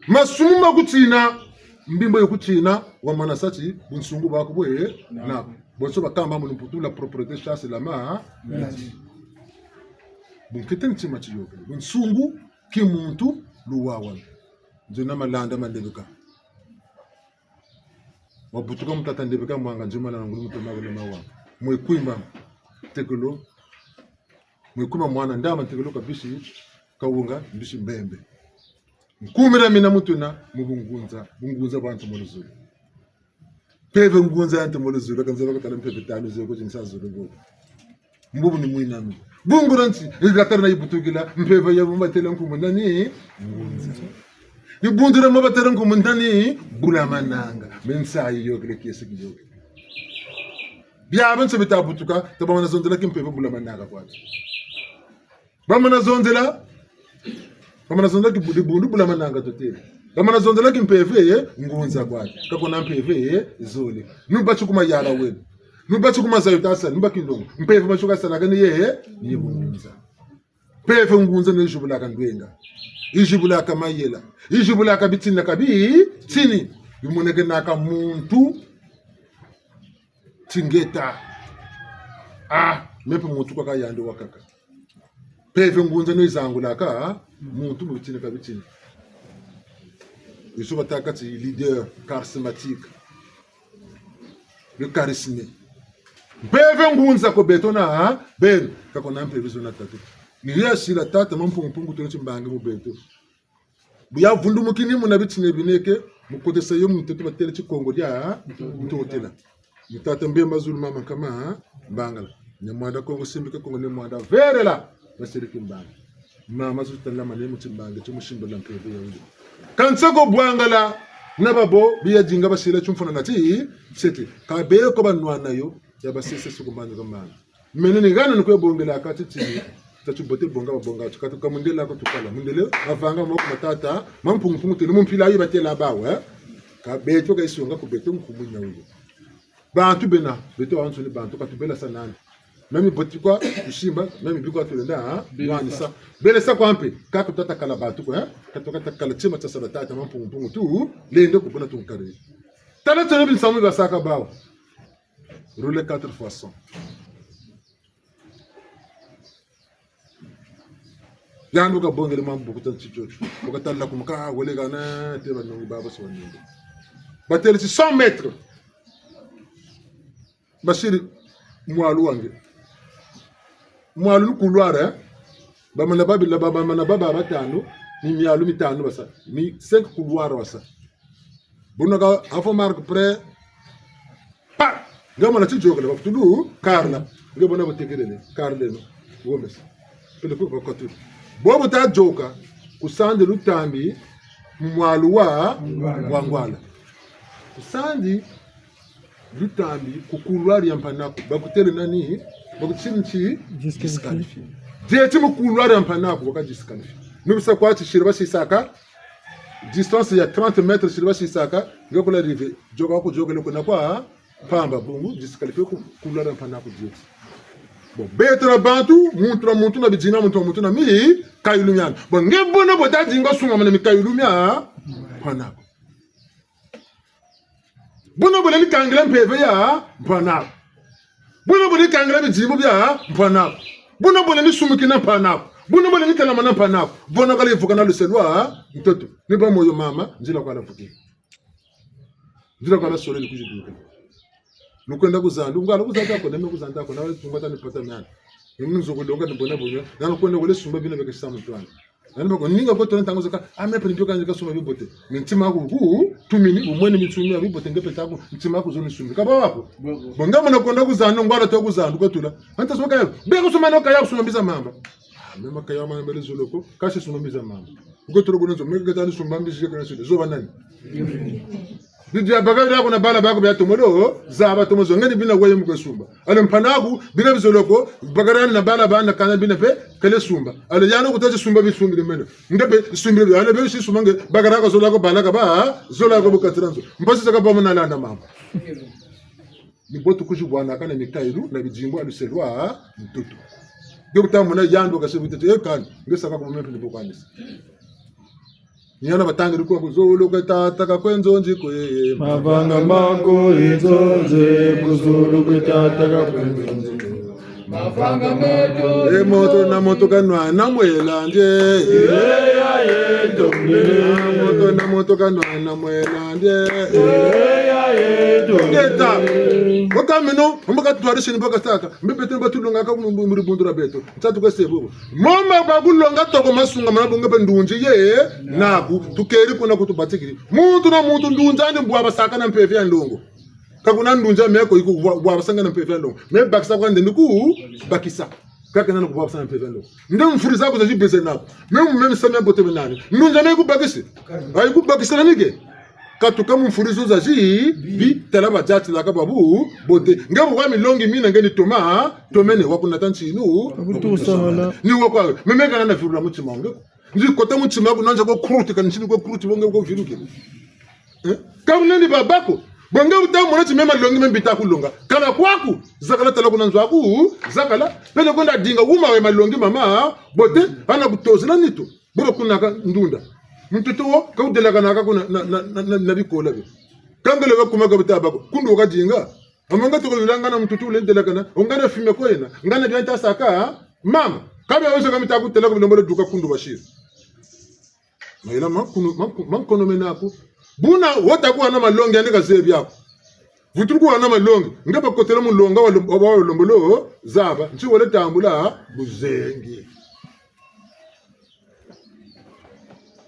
masuma kutina mbimbo yokutina wa manasati bunsungu bako boye na bonso bakamba mu mputula propriété chasse la ma bunketen chima chiyoke bunsungu kimuntu luwawa nzona malanda mandebuka wabutuka mtata ndebeka mwanga njuma na ngulu mutoma na mawa mwekuimba tekolo mwekuma mwana ndama tekolo kabishi kawunga ndishi mbembe nkumira mina mutuna mubungunza bantu muluzulu peve ngunza yantu muluzulu kanza bakala mpeve tano zeko jinsa zulu ngo mbubu ni mwinami bunguranti igatarna ibutugila mpeve ya mumatela nkumunani ngunza ibundira mabatera nkumunani bulamananga mensayi yokle kiyese kiyoke byabanse bitabutuka tabamana zonzela kimpeve bulamananga kwathi bamana zonzela kibudi bulamananga totela bamana zonzela kimpeve ngunza kwathi kakona mpeve izole nubathi kuma yala wenu nubathi kuma zayutasa nubakindongo mpeve mashuka sana kani yeye nibunza peve ngunza nejubula kandwenga ijibula kamayela ijibula kabitina kabi tini bimunege naka muntu tingeta mepe muntu kwa yande wakaka peve ngunza nezangula ka muntu bitina kabitina iso batakati leader charismatique le charisme Beve ngunza ko betona ben kako na mpevizo na tatu ni yasi la tata mampungu to chimbange mu beto buya vundu mukini mu nabitine bineke mukotesa yo mutete batele chikongo dia mutotela mutata mbe mazulu mama kama bangala ne mwanda kongo simbika kongo ne mwanda verela basiriki mbanga mama zutalla mane mutimbange chimushindo la mpeve yawo kansego bwangala nababo biya jinga basira chumfuna ngati sete ka be ko banwana yo yabasese sukumbanga kamana menene gana nikwe bongela akati tini tachubote bonga chikatu kamundela ko tukala mundele avanga moko matata mampungu tele mumpila yi batela bawe ka beto ka isunga ku beto mkumunya uyo bantu bena beto wantu ni bantu katubela sanani mimi botikwa ushimba mimi bikwa tulenda wanisa bele sa kwampe ka kutata kala bantu ko katoka takala chima cha sabatata mampungu tu lende ko bona tunkare tala tele bin samu basaka bawo roule 4 fois 100. Yandu ka bongele mambu kutan chichochu. Bokatalla kumka wele gana te banongi baba swanni. Batele ci 100 mètres. Bashiri mwalu wange. Mwalu couloir bamana babi la baba mana baba batano ni mialu mitano basa. Ni 5 couloirs basa. Bonoka afo marque près ngama na tijogele bafutulu karla ngabona botekelele karleno womes pele ko bakatu bobo ta joka kusande lutambi mwalu wa wangwala kusandi lutambi kukulwari yampanako bakutele nani bakutsinchi disqualifié jeti mukulwari yampanako bakadisqualifié nubisa kwati shirba sisaka distance ya 30 mètres shirba sisaka ngakola rive joka ko jogele ko na kwa pamba bungu disqualifié ku kulwari yampanako jeti bon betra bantu muntu na bijina muntu na mi kayulumiana bon ngebona bota dinga sunga mana mi kayulumia panako bona bona ni kangela mpeve ya panako bona bona ni kangela bijimu bya panako bona bona ni sumukina panako bona bona ni tala mana panako bona kale fukana luselwa mtoto ni ba moyo mama njila kwa lafuki njila kwa la sole ni kujiduka nukwenda kuzandu ngalo kuzanda ko neme kuzanda ko nawe tungata nipata myana imunzo kulonga ndibona bonyo nalo kwenda kule sumba bina beke samu twanga nalo ko ninga ko tonta ngoza ka amepe ndioka njika sumba bibote ntima ko ku tumini umwene mitsumi bibote ngepeta ko ntima ko zoni sumbi ka bawako bonga mona kwenda kuzanda ngwala to kuzandu ko tula anta soka yo beko suma no kaya kusuma biza mamba mema kaya mana mbele zoloko kashi suma biza mamba uko tolo bonzo mega tani sumba mbije kana sule zo banani Bidia bagada kuna bala bako bya tomodo zaba tomozo ngani bina waye mu sumba ale mpanagu bina bizoloko bagara na bala bana kana bina pe kale sumba ale yano kutaje sumba bisumbi de meno ngabe sumbi ale be shi sumange bagara ko zolako bala ka ba zolako bukatranzo mbasi saka ba mona landa mama ni botu kuju bwana kana mikailu na bijimbo aluselwa mtutu ngebuta mona yando kasebutete ekani ngesaka ko mepe ndibokwanisa Nyana batanga ruko kuzulu kwetata kakwenzo kwe mavanga mako izonze kuzulu kwetata kakwenzo mavanga moto moto na moto kanwa na mwela nje ya yeto moto na moto kanwa na mwela nje ya yeto ngeta wakamino mbaka twarishe mbaka saka mbepete batulunga ka muri bundura beto ntatu kwesebo moma babulonga toko masunga manabunga pendunje ye naku tukeri kuna kutubatikiri muntu na muntu ndunjani mbwa basaka na mpeve ya ndongo kakuna ndunja meko iku bwa basanga na mpeve ya ndongo me bakisa kwa ndenduku bakisa kaka nana kubwa basanga na mpeve ya ndongo ndo mfuriza ko zaji beze nako meme samya bote benani ndunja me ku bakisi ay ku bakisa na nige katuka mfurizo zaji bi talaba jati la kababu bote ngabo kwa milongi mina ngeni toma tomene wakuna tanchinu kutusala ni wakwa meme kana na firula mutima ngeko ndi kota mutima kunanja ko kruti kanchini ko kruti bonge ko viruke kamneni babako bonge utamu na chimema longi membita kulonga kala kwaku zakala tala kunanzwa ku zakala pele konda dinga uma we malongi mama bote ana kutozela nito bobo kunaka ndunda mtuto ka udela kana ka kuna na bikola be kangele ba kuma ka bitabako kundu ka dinga amanga to yulanga na mtuto le dela kana ongana fime ko yena ngana byanta saka mama kabe aweza kamita kutela ko nombole duka kundu bashir mayela mankono menako buna wota kuwa na malongi andika zebi yako Vuturuku wana malongi. Ngaba kotela mulonga wa lombolo zaba. Nchi wale tambula buzengi.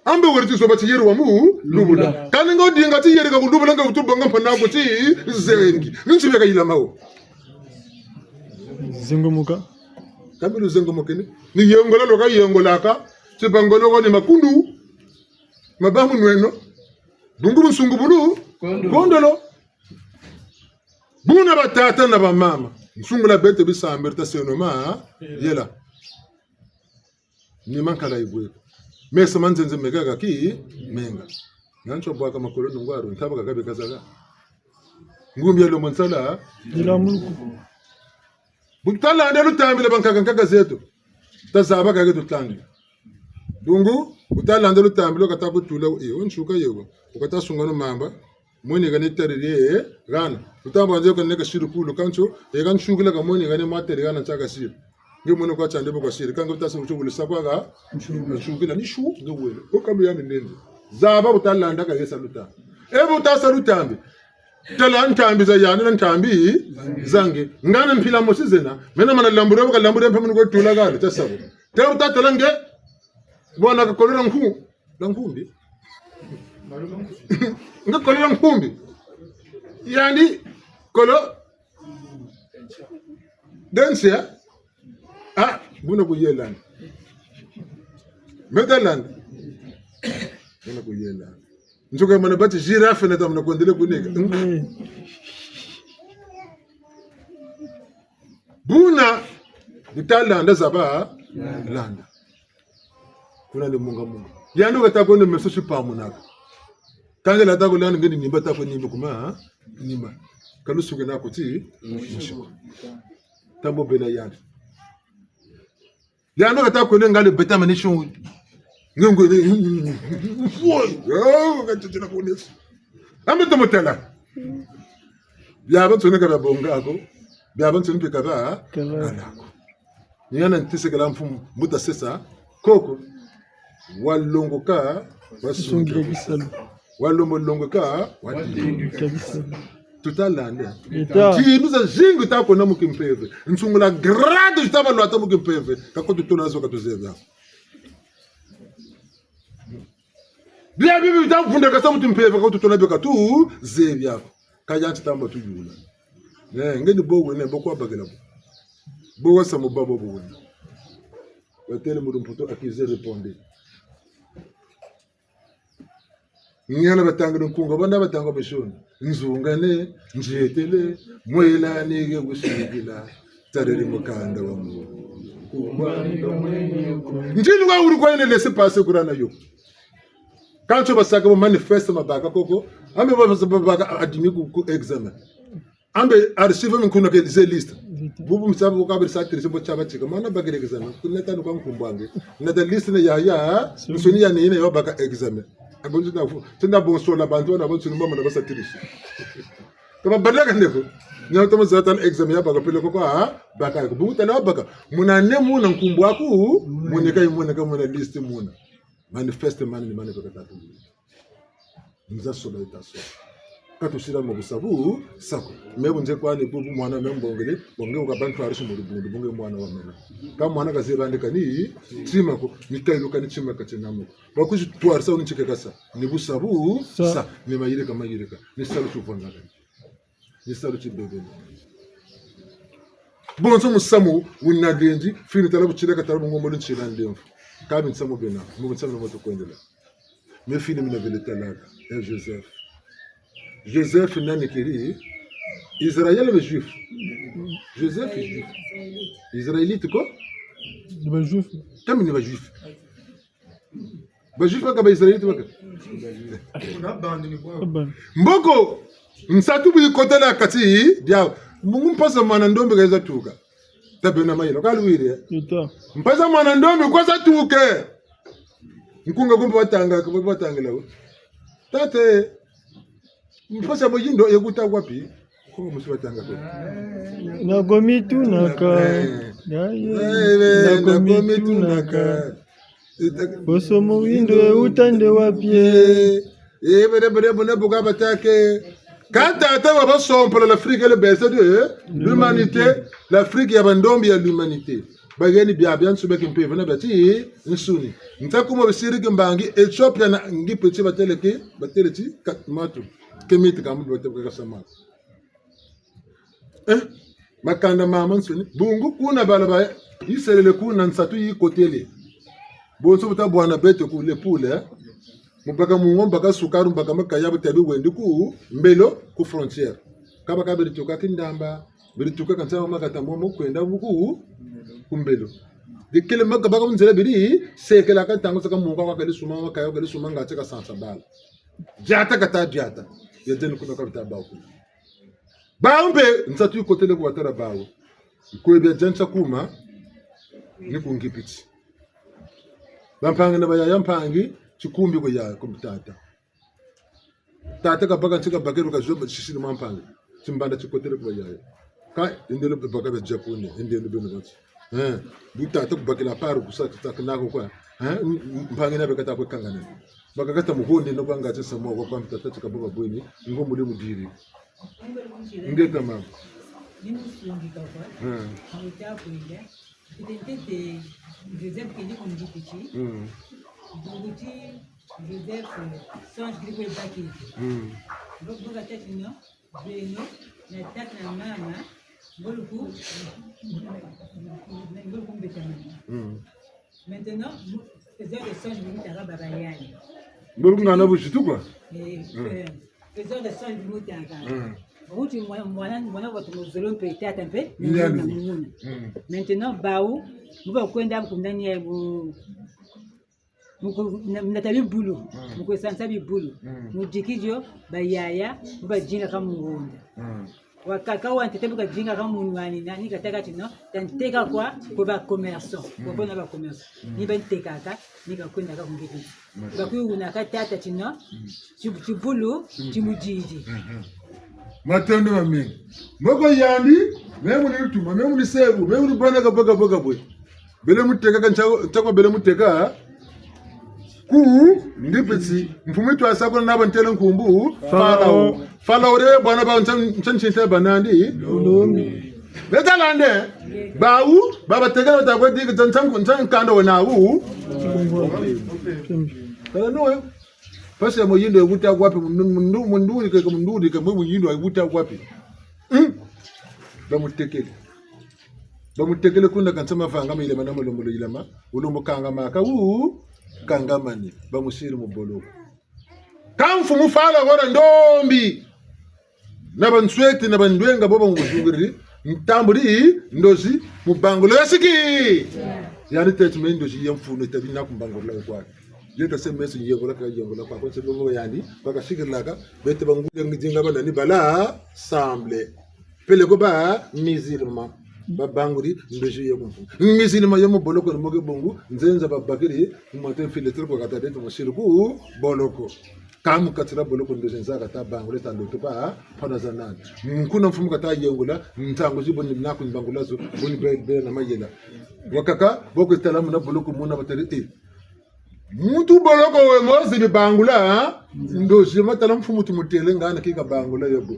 Ambe weriti soba ti yeri wa mu lubula. Kani ngo dinga ti yeri ka lubula nga vuturuku nga mpana ko ti zengi. Nchi beka ilamao. Zengomuka. Kambi zengomuka ni yengola loka yengolaka. Sibangolo ko ni makundu. Mabamu nweno. Bungu msungu bulu. Kondolo. Buna batata na bamama. Msungu la bete bisamberta senoma yela. Ni mankala ibwe. Mesa manzenze megaga ki menga. Nancho bwaka makolo ngwaru ntaba kagabe kazaga. Ngumbi ya lomontsala Ila mulku. Butala ndelo tambile bankaga nkaga zetu. Tazaba kage tutlangi. Dungu utala ndelo tambile katakutula onshuka yewo. Ukata sungano mamba. Mweni gane terire gana. Utamba nje kan neka shiru kulu kancho e kan shugula ka mweni gane matere gana chaka shiru. Nge mweni kwa chande kwa shiru kan gota su chugula sakwa ga shugula ni shu ngwele. Okambe yani nende. Zaba utala ndaka yesa luta. Ebu utasalutambi. Tala ntambi za yani na ntambi zange. Ngana mpila mosizena. Mena mana lambure ka lambure mpemunu ko tula gale tasabo. Te utatala nge bwana ka kolera nkumbi. Nga kolera nkumbi. Yani kolo densia buna ku yelan. Metalan. Buna ku yelan. Njoka mana bati giraffe na tamna kondele kunika. Buna butalanda zaba landa. Kuna ni munga. Yando katakone mesoshi pamunaka. Kange la tako lana ngeni nimba tako nimba kuma nimba. Kalusuke na kuti mushiko. Tambo bela yandi. Yando katakone ngale beta manisho. Ngongo ngachira kunesi. Ambe tomotela. Byaba tsoneka ba bongako. Byaba tsoneka kaba kanako. Nyana ntisekala mfumu muta sesa koko walongoka Sungira bisalu. walomolongoka wati tutalande Ita. kintu za zingu tako na mukimpeve nsungula grado jitaba lwata mukimpeve kakoto tunazo katuzevya bia bibi bitafunda kasa mutimpeve kakoto tunabe katu zevya kajanti tamba tujula ngeni bowe ne bokwa bagela bowe samu babo bowe watele mudumputo akize répondre Nyana batanga nkunga banda batanga bishoni nzungane njetele mwela nige gushigila tareri mukanda wa mu njini wa uri kwa lese passe kurana yo kancho basaka bo manifeste mabaka koko ambe babaka adimi ku examen ambe archive mkuna ke list bubu msabu ko kabir sa trisi bo chaba chika mana bagere examen kuneta no kan kumbwange na the list ne ya nsoni ya ne yo baka examen abonzi na fu tenda bonso la bantu na bonso mama na basa trisi kama badaka ndeko nyawo tomo zatan examen ya baka pele ko baka ko buta na baka muna ne muna nkumbwaku munika muna list muna manifeste mani mani baka tatu nzaso la itaso katushira mu busabu sako mebo nje kwani bubu mwana membongele bonge ukabantu arishi mu rubundu bonge mwana wa mena kama mwana kazibandika ni trima ko nikailuka ni chima katenamo bakushi twarsa unichike kasa ni busabu sa ni mayireka ni salu chuvanga ni salu chibebe bonso musamu winagenji fini talabu chileka talabu ngomolo nchila ndemfu kama nsamu bena mu nsamu moto kwendela me fini mina vile talaka Joseph nani kiri Israël ou juif? Joseph est juif. Israélite quoi? Il est juif. Comment il est juif? Ba juif pas israélite pas. Mboko msatu bi kotela kati dia mungu mpasa mwana ndombe kaza tuka. Tabena mayilo kalwire. Ita. Mpasa mwana ndombe kwaza tuke. Nkunga kumbe watangela we. Tate mpasa moyindo yeguta wapi ko musibatanga ko nagomitu naka nagomitu naka bosomo windo utande wapi bere bona buga batake Quand tata va sompre l'Afrique et le baisse de l'humanité, l'Afrique y a bandombi à l'humanité. Bagani bien soube qui peut venir bâtir une souni. Nta kuma bisiri kimbangi Ethiopia na ngi petit bateleki katmatu kemiti kamu bateka sama. Makanda mama nsuni bungu kuna balaba isele kuna nsatu yi kotele. Bonso buta bwana bete ku le poule mubaka mungomba ka sukaru mbaka makaya butabi wendi ku mbelo ku frontière. Kaba kabiri toka kindamba biri tuka kansa makata momo kwenda buku kumbelo dikele maka baka munzela biri sekela ka tango saka munga kwa kali suma wa kayo kali suma ngate ka sansa bala jata kata jata yedeni kuna ka bitaba ku baumbe nsatu ikotele kwa tara bawo ko be jancha kuma ni kungipiti bampangi na baya yampangi chikumbi ko ya kumtata tata ka baka chika bakeru ka joba shishini mampangi chimbanda chikotele kwa ya ka indelo baka be japone indelo be no buta ta bakila paru kusa ta kanako kwa mpangi na bekata kwa kangana bakakata mugonde no kwanga tsa mo kwa mtata ta baba bweni ngo mule mudiri ngeta mama Nous sommes du Kafar, on était à Pouillet, c'était Joseph qui dit qu'on dit petit, Joseph sans gripper le paquet. Donc, vous avez tête, non, la tête, la maman, beaucoup, maintenant, faisons le songe de Moutara Babayani. Beaucoup n'en a tout quoi. Faisons le songe de Moutara. Maintenant, votre mausolée peut être un peu. Maintenant, Baou, vous allez prendre comme dernier. Nathalie Boulou, vous avez senti Boulou. Nous disons que Yaya, vous allez dire comme vous. Wakaka wa ntete buka jinga kama munwani nani kataka tino tanteka kwa ba commerçant kwa bona ba commerçant ni ben tekaka ni ka kwenda ka kungiti bakuyu unakata tino chibulu chimujiji matendo mami moko yandi memu ni tuma memu ni sebu memu ni bana ka boga boy bele muteka kan chako bele muteka ku ndipetsi mfumitu asako na bantele nkumbu Falao re bwana ba nchanchinte banandi ulumi betalande bawu baba tegala ta kwa digi nchan kando na wu kala no pasi mo yindo ebuta kwapi mundu ke mo yindo ebuta kwapi ba mutekele kunda kansama fanga ile manamo lomulo ilama ulumbo kanga maka wu kanga mani ba musiri mu bolo kamfu mufala gora ndombi na bansweti na bandwenga boba ngujubiri ntamburi ndozi mubangulo yasiki yani tetme ndozi yamfuno tabina kumbangolo kwa yeta semesi yegola ka yegola kwa ko sebo yandi baka shikirlaka bete bangule ngijinga bana ni bala semble pele ko ba musulman babanguri ndozi yekumfu musulman yamo boloko moge bongu nzenza babakiri mote filetre ko kata deto moshiruku boloko kamu katira boloko ndozi nzaka tabangule tandoto ba pona zanani nkuna mfumu kata yengula ntango jiboni nako mbangula zo boni be na mayela wakaka boko talamu na boloko muna bateriti mutu boloko we mozi ni bangula ndozi matala mfumu tumutele ngana kika bangula yobo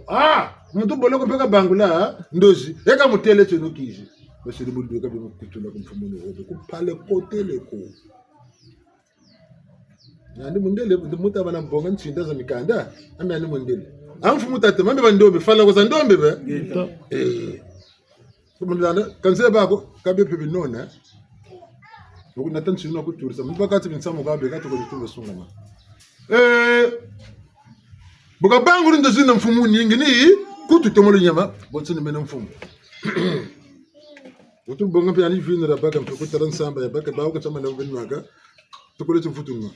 mutu boloko peka bangula ndozi eka mutele cheno kiji bashiri buldu ka bimu kutula kumfumu no wobe kupale kotele ko nandi mundele muta bana mbonga nchinda za mikanda amani mundele amfumu tate mambe bandombe fala ko zandombe be kumulana kanse bako kabe pepe nona ukuna tanchi no kuturisa mbakati binsamo kabe kato ko bitumbe sungama buka banguru ndo zina mfumu nyingi ni kutu tomolo nyama botsini mena mfumu utu bonga pe ani vinera baka mfuku taran samba ya baka bawo kama na benwaga tukole tufutunga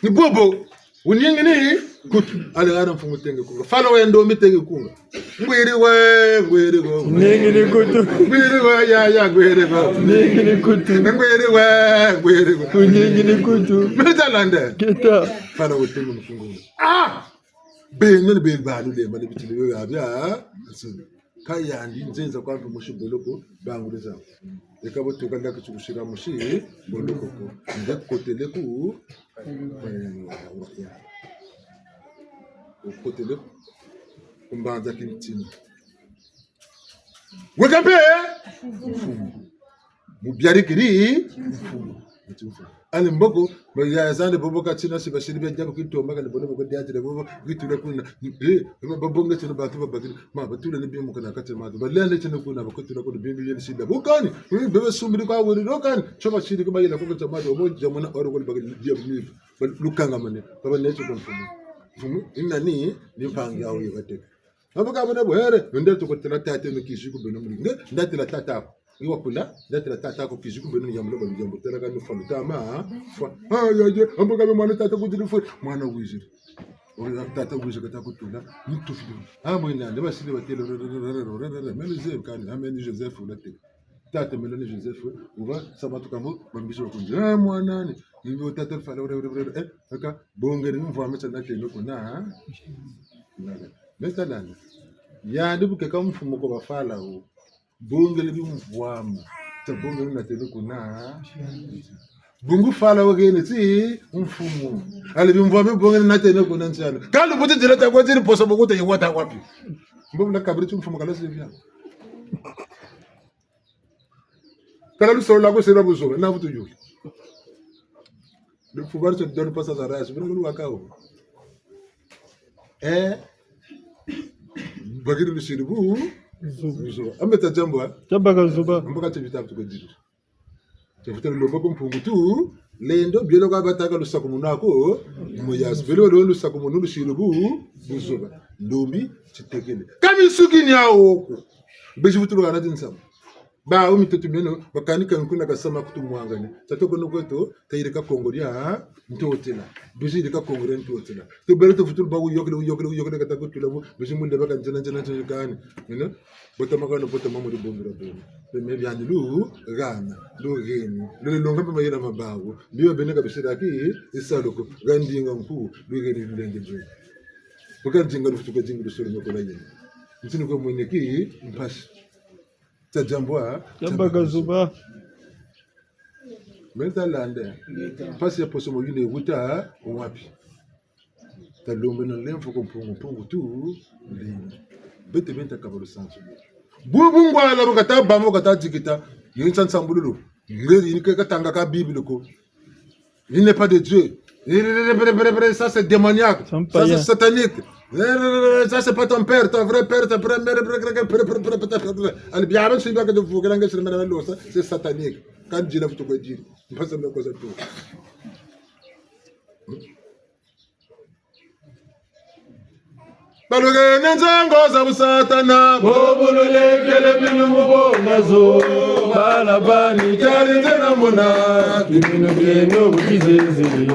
ni bobo unyingi ni kutu ale ara mfumu tenge kunga falo wendo mitenge kunga ngwiri go Nengi ni kutu. ngwiri go ya ngwiri go Nengi ni kutu. ngwiri go Nengi ni kutu. metalande Keta. falo wetenge mfungu be ngene be balu le mali bitili yo abia asuni kayandi nzenza kwampe mushi boloko bangu leza ekabo tokanda kuchukushira mushi boloko ko nde kotele ku kotele kumbanza kintina wekambe mubyarikiri ale mboko ya zande bobo katina se bashiri bya jako kitomba kandi bono boko diatire bobo gitura kuna babonga tino batu babagiri ma batule ne bimu kana kate ma balale tino kuna bakotura kuna bimu yene sida bokani bebe sumbiri kwa wori rokani choba shiri kuma yela ko tama do mo jamona oro ko bagiri dia mi lukanga mane baba necho konfumu fumu inani ni mpangi yawo yekate abuka bone bohere ndel to ko tena tate no kishiku beno mulinge ndatila tata iwakula ndatila tata ko kishiku beno yamlo ba jambo tela kan famu tama fa ya abuka be mwana tata kudiri fu mwana wiziri ora tata wiziri kata kutula mutu fidu amo ina le basile batelo melize kan ameni Joseph ulate tata melani Joseph uba sabatu kambo bambisho kunja mwana ni nibo tata fala aka bonge ni mvwa meta na teno kuna metalana ya ndibuke kama mfumo ko bafala o bongele bi mvwama ta bongele na teno kuna bungu fala wagene ti mfumo ale bi mvwama bongele na teno kuna nsana kalo buti direta ko tiri poso bokuta yewata wapi mbona kabritu mfumo kala sivya kala lu solo la ko sera buzo na butu yuli le pouvoir se donne pas sa race bino lu wakao bagiri lushiribu zuba ameta jambwa Jambaka zuba ambaka tevita tuko jiru tevita lomba ko mpungu tu lendo bielo ka bataka lusako munako muyas belo lo lusako munu lushiribu zuba ndombi chitekele kami sukini yawo bejibutu kana tinsam ba umi tutumeno bakani kan kuna kasama kutumwangane tatoko nokoto tayirika kongoria ntotela bizirika kongoria ntotela to bereto futul ba yokle kata kutula bu bizimunde baka njana kan you botama kana botama mu bombira bono me byandi lu gana lu geni lu longa pe mayina mabago biyo beneka bisira ki isaloko gandinga mku lu geni ndenge jo bukan jinga futuka jinga bisoro nyokola yini ntini ko mweneki mpashi Jambwa Jambaka zuba menta lande pasi ya poso mo yine wuta wapi talombe no lemfo ko mpungu tu lini bete benta kabalo sanso bubu ngwala bokata bamo kata jikita yinsan sambululu ngeri ni ka tanga ka bible ko il n'est pas de Dieu ça c'est démoniaque ça c'est satanique ça c'est pas ton père, ton vrai père, ta première c'est satanique. Quand Dieu l'a fait tout dire, pas ça me cause tout. Baluge nenzango za busatana bobulule kele binu mubongazo balabani jari tena muna binu keno bukizeze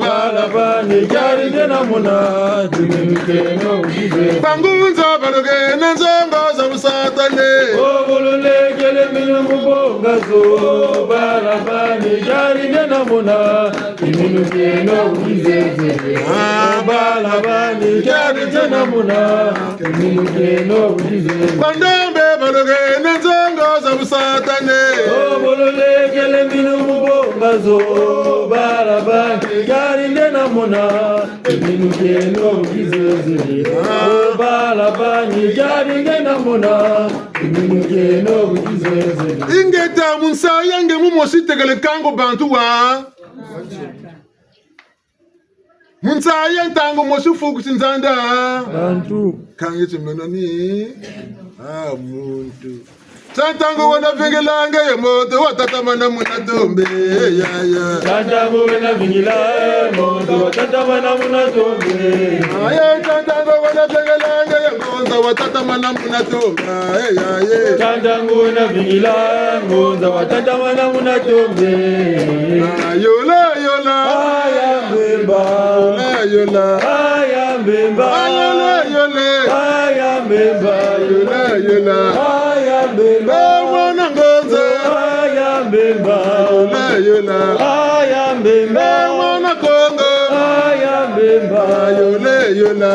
balabani jari tena muna binu keno bukizeze bangunza baluge nenzango za busatane bobulule kele binu mubongazo balabani jari tena muna binu keno bukizeze balabani jari tena Bandambe baloge nenzongo za busatane Obolole kele minu mubongazo Barabaki gari nena muna Minu keno gizeze Barabani gari nena muna Minu keno gizeze Ingeta munsa yange mumosite kele kango bantuwa Munsa yantango mosufu kutinzanda bantu kangithi mina ni muntu Santango wana vingilange moto watata mana munatombe ya Santango wana vingilange moto watata mana munatombe ya Santango wana vingilange moto watata mana munatombe ya Santango wana vingilange moto watata mana munatombe yola aya mbemba yola aya mbemba aya mbemba yola Mwana ngoze aya mbemba aya mbemba mwana kongo aya mbemba yola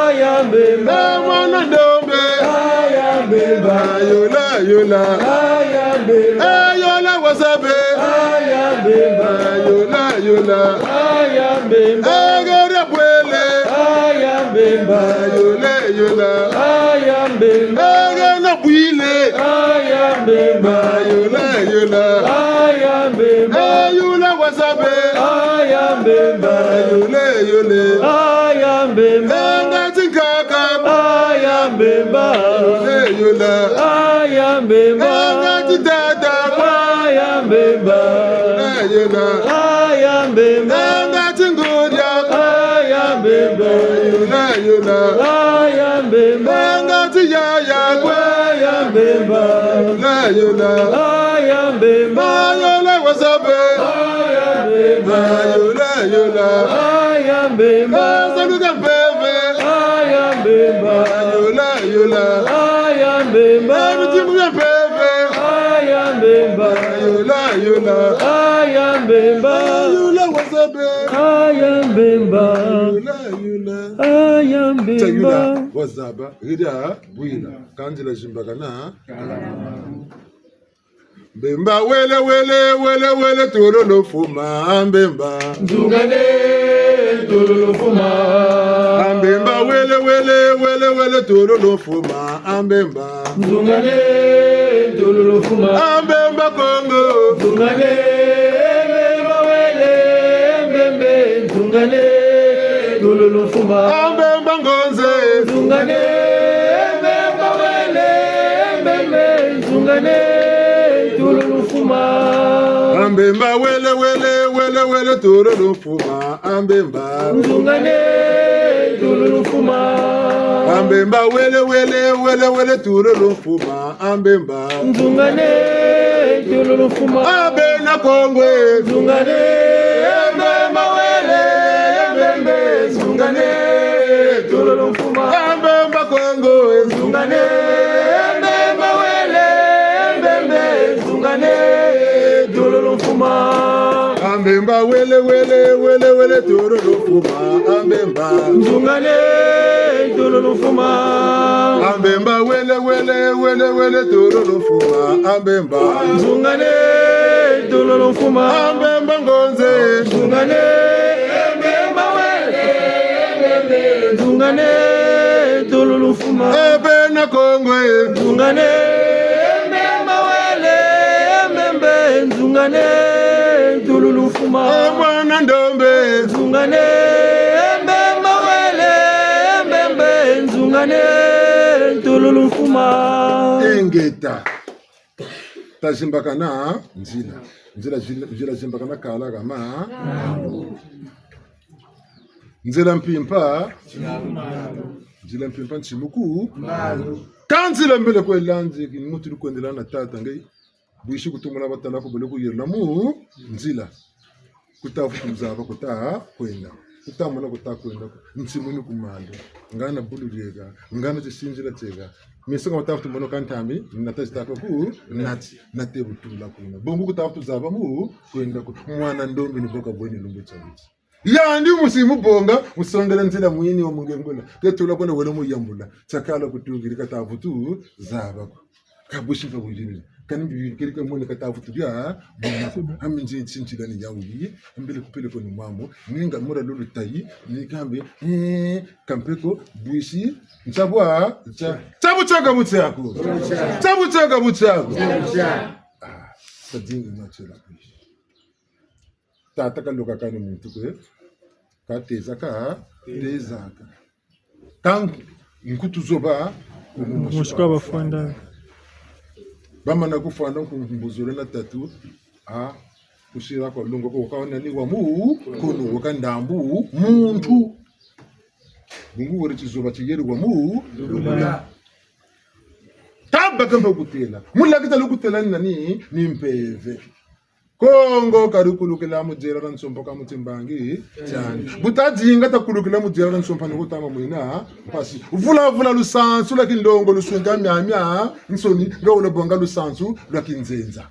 aya mbemba mwana ndombe aya Ayambemba. Yola yola. Ayambemba. Yola wasabe. Ayambemba. Yola yola. Ayambemba. Agora bwele. Ayambemba. Yola yola. Ayambemba. Agana bwile. Ayambemba. Yola yola. Ayambemba. Yola wasabe. Ayambemba. Yola yola. Ayambemba. Ngatingaka. Ayambemba. Yola yola. Ayambemba. Ngatidada. Ayambemba. Yola. Ayambemba. Ngatingoria. Ayambemba. Yola yola. Ayambemba. Ngatiyaya. Ayambemba. Yola yola. Ayambemba. Yola wasabe. Ayambemba. Yola yola. Ayambemba. Saluka bebe. Ayambemba. Yola yola. Ayambemba. Mitimu ya bebe. Ayambemba. Yola yola. Ayambemba. Yola wasabe. Ayambemba. Yola yola. Ayambemba. Tayula wazaba rida bwila kanjila jimbagana. Mbemba wele wele wele wele tulolo fuma mbemba. Nzungane tulolo fuma. Mbemba wele wele wele wele tulolo fuma mbemba. Nzungane tulolo fuma. Mbemba Kongo. Nzungane mbemba wele mbembe. Nzungane tulolo fuma. Mbemba Ngonze. Nzungane mbemba wele mbembe. Nzungane tulolo fuma. Mbemba wele wele wele wele tulolo fuma mbemba. Nzungane tulolo fuma. Mbemba wele wele wele wele tulolo fuma mbemba. Nzungane tulolo fuma. Abena Kongwe. Nzungane mbemba wele mbembe. Nzungane tulolo fuma. Mbemba Kongo. Nzungane mbemba wele mbembe. Nzungane tulolo fuma. Mbemba wele wele wele wele tulolo fuma mbemba. Nzungane tulolo fuma. Mbemba wele wele wele wele tulolo fuma mbemba. Nzungane tulolo fuma. Mbemba Ngonze. Nzungane mbemba wele mbembe. Nzungane tulolo fuma. Abena Kongwe. Nzungane mbemba wele mbembe. Nzungane tulolo fuma. Mwana Ndombe. Nzungane mbemba wele mbembe. Nzungane tulolo fuma. Engeta tazimbakana nzila zimbakana kala kama nzila mpimpa nchimuku kanzila mbele kwelanzi mutu lukwendela na tata ngai buishi kutumula batala ko bele kuyirla mu nzila kutafu mzaba kuta kwenda kutamula kuta kwenda nsimuni kumalo ngana buluriega ngana tisinjila tega misonga watafuta mbono kantami natazita ku nati natebutula kuna bongo kutafuta zaba mu kwenda ku mwana ndombi ni boka bweni lumbu chabuti ya ndi musimu bonga usongela nzila mwini wa mungengola ketula kwenda wele mu yambula tsakala kutugiri katafutu zaba kabushi kabujini kanimbi kirika mwene katafutu bya bona aminje chinchila ni yawi mbele kupele ko ni mambo ninga mura lulu tayi nikambe kampeko buishi nchabwa chabuchaga buchako chabuchaga buchako sadinga nachela buishi tata kaloka kana muntu kwe katezaka tezaka tangu nkutu zoba mushika bafanda bamana kufanda kumbuzule na tatu kushira kwa lungo ko kaona ni wa mu kono wakandambu muntu bungu wori chizoba chiyeri wa mu tabba kamba kutela mulla kita lokutela nani ni mpeve Kongo karukulukila mujera na nsompa ka mutimbangi cyane butadinga takulukila mujera na nsompa ni gutama mwina pasi vula lusansu lakini ndongo lusunga myamya nsoni ngawona bonga lusansu lwakinzenza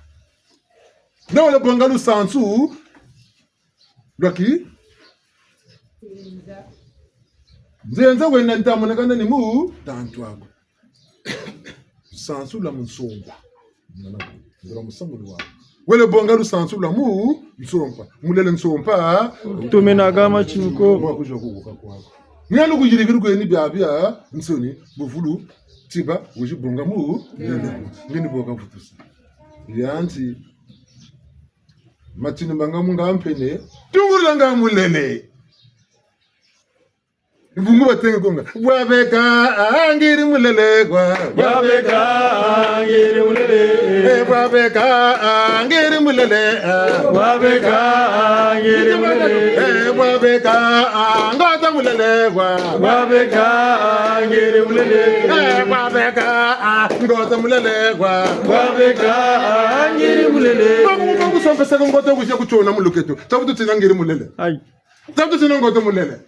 ngawona bonga lusansu lwaki nzenza wena ntamona kana ni mu tantu wako sansula msomba ndira musamuli wa wele bongaru sansula mu msomba mulele msomba tumena gama chinko mwa kujo kuko kwako nyalo kujirikira ko ni byabya nsoni buvulu tiba wuji bonga mu ngeni bonga futusa yanti matini banga munga ampene tungurula nga mulele Bungu batenge konga wabeka angiri mulele kwa wabeka angiri mulele wabeka angiri mulele wabeka angiri mulele wabeka angota mulele kwa wabeka angiri mulele wabeka angota mulele kwa wabeka angiri mulele Bungu sompesa ngota kujya kuchona muluketo tabutu tinangiri mulele ai tabutu tinangota mulele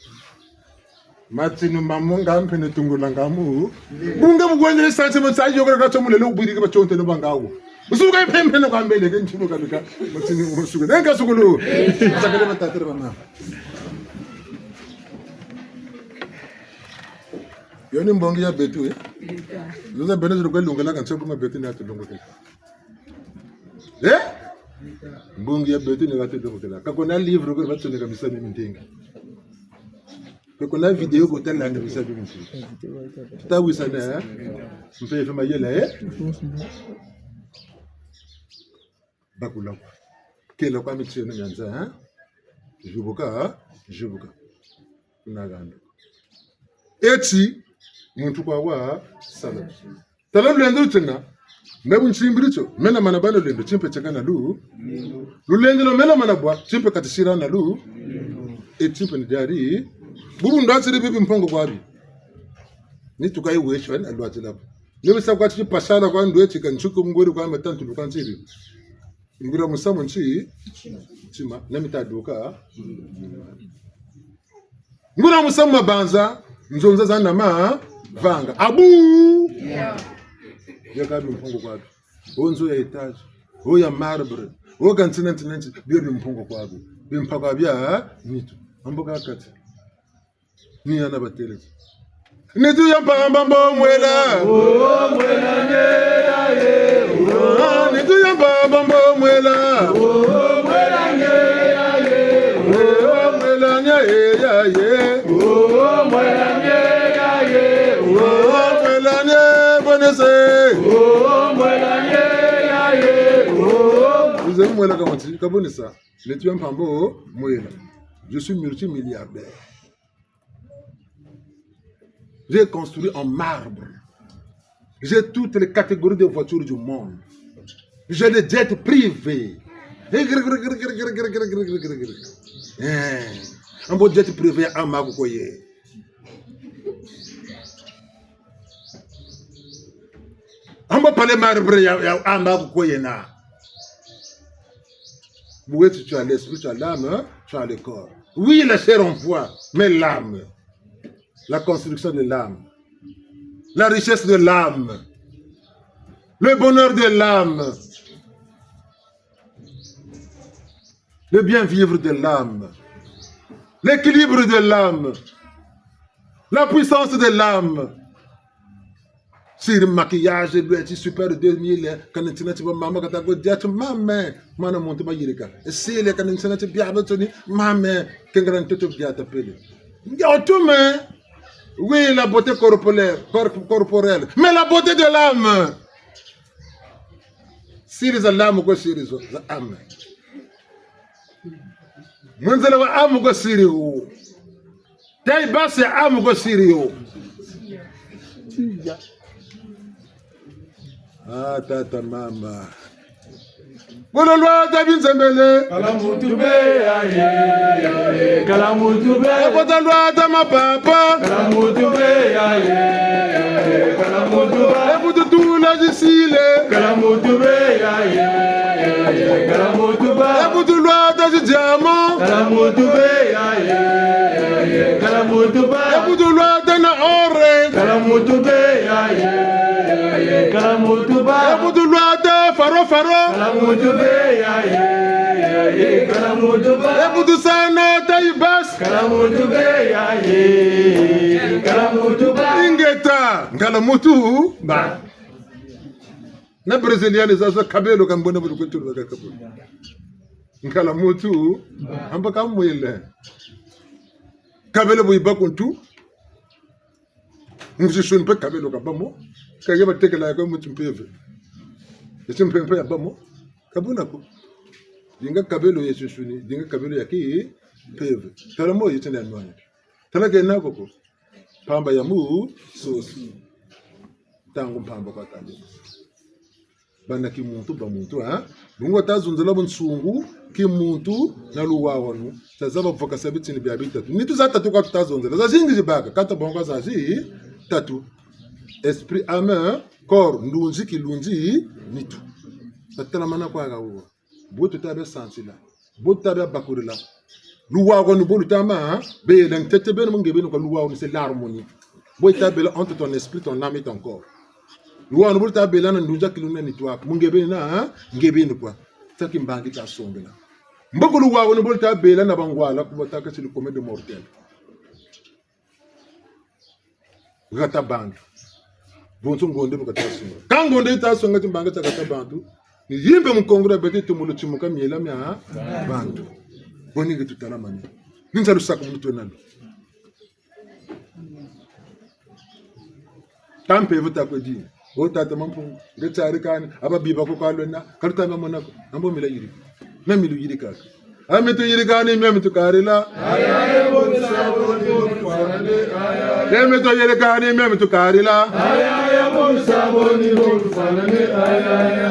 Matinu mamunga mpene tungula ngamu bunga mugwanye sanse mutsaje yokora katomule lo bwiri ka chonte no bangawo usuka ipempe no kambele ke ntino kabika matinu musuka nenga sukulu tsakale matatere bana yoni mbongi ya betu zoza benezo ko lungala kan tsobu mabetu na tulungu ke mbongi ya betu ne gatulungu ke ka kona livre ko batune ka misami mintenga Kuna video ko tala nda bisa bibi nti. Ta wisa na mpe fema yele bakula. Kelo kwa mitse no nyanza jubuka kuna ganda. Eti muntu kwa wa sala. Tala lendo tena mebu nchimbiricho mena manabano lendo chimpe chakana lu. Lulendo mena manabwa chimpe katishira na lu. Eti ndari Buru ndatsiri bibi mpongo kwabi. Ni tukai wesho na lwati labo. Niwe sakwa tshi pasala kwa ndo etika nchuko mngori kwa matantu lukansiri. Ngira musamo nchi chima na mitaduka. Ngura musamo banza nzonza zana ma vanga. Abu! Yakabi mpongo kwabi. Onzo ya etage, o ya marbre, o continent nanti bibi mpongo kwabi. Bimpaka bya mitu. Amboka kati. Ni ana batele Nitu ya pamba mwela mwela ngeya ye Nitu ya pamba mwela mwela ngeya ye mwela ngeya ye mwela ngeya ye mwela ngeya bonese mwela ngeya ye Vous avez mwela kamati kabonesa Nitu ya pamba mwela Je suis multimilliardaire. J'ai construit en marbre. J'ai toutes les catégories de voitures du monde. J'ai des jets privés. Un beau jet privé à Magokoye. Un beau palais marbre à Magokoye. Oui, tu as l'esprit, tu as l'âme, tu as le corps. Oui, la chair en voit, mais l'âme. La construction de l'âme, la richesse de l'âme, le bonheur de l'âme, le bien vivre de l'âme, l'équilibre de l'âme, la puissance de l'âme. Si le maquillage est super 2000, quand tu n'as pas maman, quand tu as dit maman, maman monte ma yirika. Et si les quand tu n'as pas bien battu, maman, quand tu n'as pas bien tapé. Oui, la beauté corporelle, mais la beauté de l'âme. Si les l'âme quoi si les âmes. Mwenzela wa âme quoi si les taille basse âme quoi si les Ah tata mama. Bololwa tabin zembele. Kalamutube aye. Kalamutube. Bololwa tama papa. Kalamutube aye. Kalamutube. Ebutu la jisile. Kalamutube aye. Kalamutube. Ebutu la tajama. Kalamutube aye. Kalamutube. Ebutu la tana ore. Kalamutube aye. Kalamutube. Ebutu la ta faro. Kalamutube aye. Kalamutube. Ebutu sana taibas. Kalamutube aye. Kalamutube. Ingeta ngalamutu ba. na Braziliani sasa kabelo kambona bulu kwetu bakakapo nkala mutu amba kamwele kabelo buiba kuntu msishuni pe kabelo kabamo kage batekela ko mutu mpeve ese mpempe abamo kabuna ko dinga kabelo yeshishuni dinga kabelo yaki peve taramo yitenda nwana talake nako ko pamba ya mu sosi tangu pamba kwa tande bana kimuntu ba muntu bungo tazunzela bunsungu kimuntu na luwawanu tazaba voka sabitini bya bitatu nitu za tatu kwa tazunzela za zingi zibaka kata bongo za zi tatu esprit âme corps ndunzi kilunzi nitu tatala mana kwa gawo botu tabe sansila botu tabe bakurila luwawanu bolu tama be lan tete ben mo ngebe no ko luwawanu c'est l'harmonie botu tabe entre ton esprit ton âme et ton corps luwa no bulta belana nduja kiluna ni twak mungebe na ngebe ni kwa taki mbangi ta songela mboko luwa no bulta belana bangwala kubata ka silu comede mortel gata bandu bonso ngonde bukata songa kangonde ta songa timbanga ta gata bandu ni yimbe mukongura bete tumulo chimuka miela mya bandu boni gitu talamani ninza lusaka mtu nalo tampe vuta ko di Ota tamampu ngetsari kani ababiba ko kalwena karuta mamona ko ambo mila yiri na milu yiri ka ameto yiri kani memeto karila ayaye bonsaboni bonfarane ayaye memeto yiri kani memeto karila ayaye bonsaboni bonfarane ayaye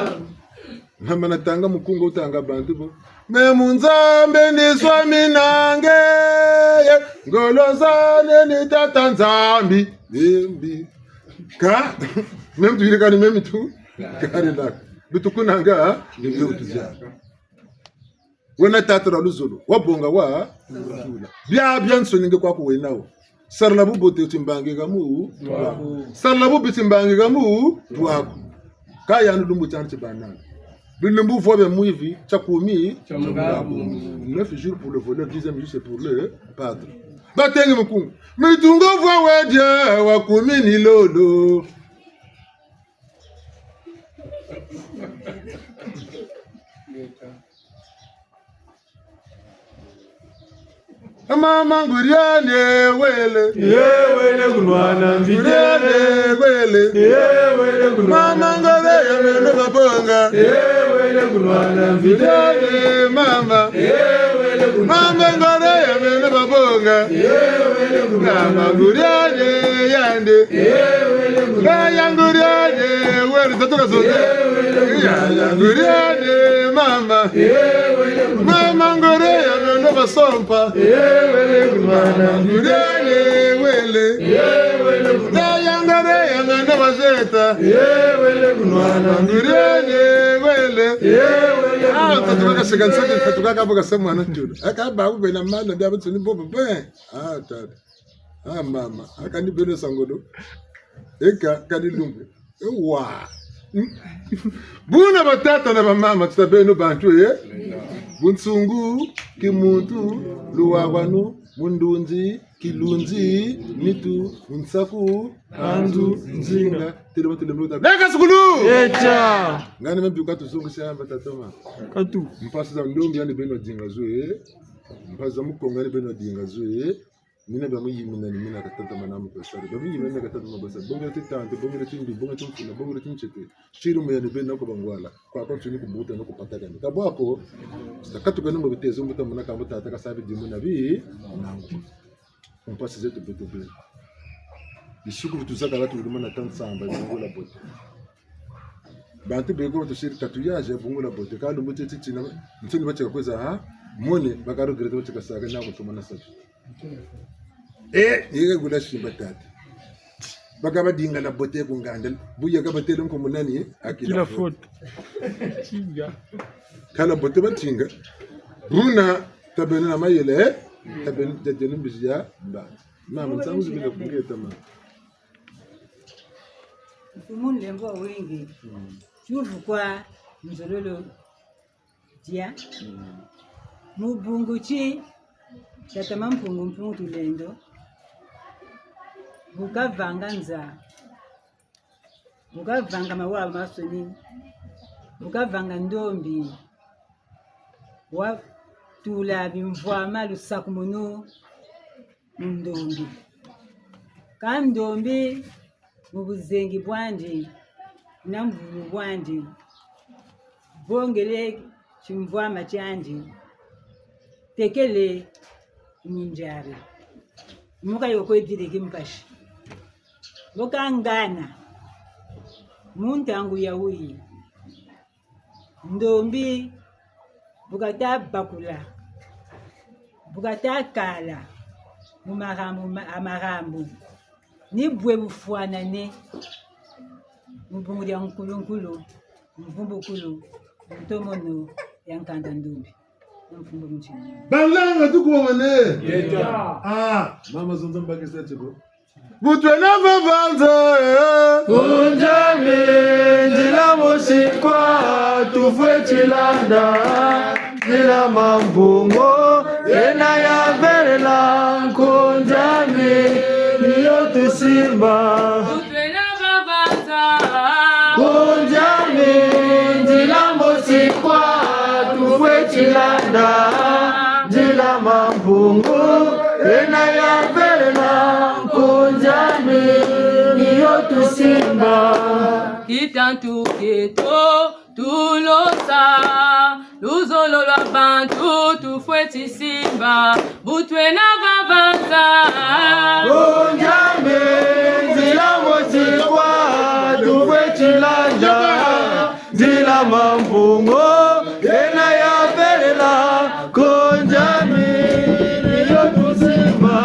namana tanga mukungo utanga bantu bo memunzambe ni swami nange ngolozane ni tatanzambi bimbi ka même tu yiri kani même tu karila bitukunanga ngibyo tujya wona tatara luzulu wabonga wa bya nsoni kwa kuwe nawo sarla bu bote timbange gamu sarla bu bitimbange gamu twako kaya ndumbu chanti banana lumbu fobe muivi chakumi 9 jours pour le voleur 10e jour c'est pour le padre batenge mukungu mitungo fwa wedya wakumi ni lolo Mama nguriane wele kunwana nguriane wele mama ngove yameno babonga wele kunwana nguriane mama mama ngove yameno babonga mama nguriane yande ya nguriane wele tatoka zote ya nguriane mama mama ngore yameno basompa wele kunwana nguriane wele yangare yangane bazeta wele kunwana nguriane wele tatuka sigansaka tatuka kabuka semwana tulo akaba ubena mala ndabathu ni bobo be tata mama akani beno sangolo eka kani lumbu wa buna batata na bamama tutabeno bantu bunsungu kimuntu luwagwanu mundunzi kilunzi mitu unsaku andu nzinga telemuta leka sukulu Echa. ngani membyuka tuzungu shamba tatoma Katu. mpasi za ndongi yani beno dinga zwe mpasi za mukonga yani beno dinga zwe mina ba muyimina ni mina katata manamu kwa sari ba muyimina katata mabasa bonga titante bonga timbi bonga tumfuna bonga timchete shiru mu yani beno ko bangwala kwa kwa tuni kubuta no kupata gani kabako sakatu kana mu bitezo muta munaka mutata ka sabi dimu nabi nangu mpasi zetu betobe isuku tuzaka watu ndumana tansamba bongola bote bantu bego tushiri tatouage bongola bote kandi mutete tina mutuni bacheka kweza mone bakaro grete bacheka saka nako tumana sacho yeke gula shimba tata bakaba dinga na bote kungandel buya ka batele nko munani Kila foto. kala bote batinga buna tabena na mayele tabena jajenu bizya ba mama tsangu zibile kungeta mama Tumun lembo wengi. Chufu kwa mzololo dia. Mubunguchi tatama mpungu tulendo. Bukavanga nza. Bukavanga mawa masoni ukavanga ndombi watula bimvwama lusaku munu mundombi kandombi mubuzengi bwandi na mvulu bwandi bongele chimvwama chandi tekele minjari muka yokwedire kimpashi bokangana muntangu yawi ndombi bukata bakula bukata kala amagambo nibwe bufuanane mubungu lya nkulunkulu mvumbukulu ntomono yankanda ndombi mfumbo mchini Balanga tukuone. Mama zonzo mbaki setiko. Butwena vavanza Kunjami njila musikwa tufwe chilanda njila mambungo ena ya verela kunjami niyo tusimba kunjami njila musikwa tufwe chilanda njila mambungo ena ya verela kunjami niyo tusimba Kitantu keto tulosa luzolo lwa bantu tufweti simba butwena vavanza kunjami njila musikwa tufwe chilanda njila mambungo ena ya verela kunjami niyo tusimba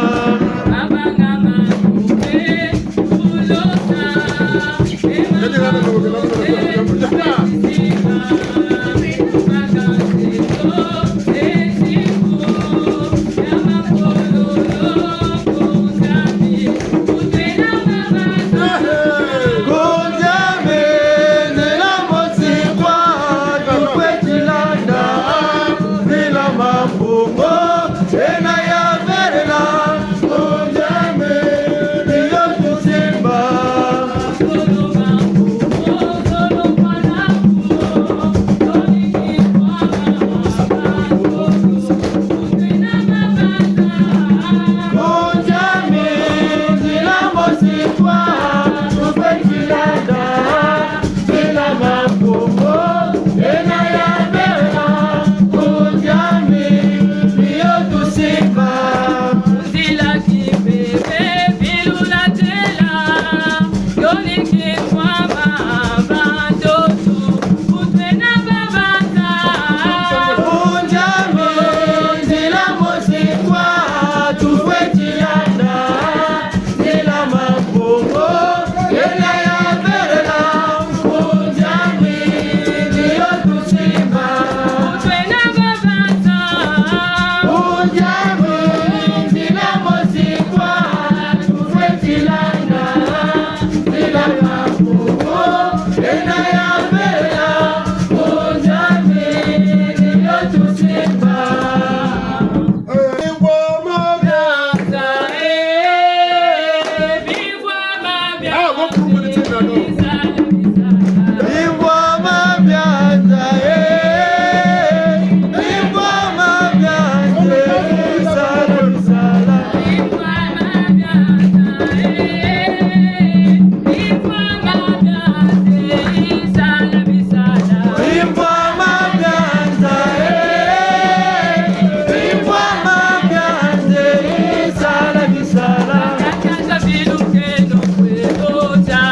Cha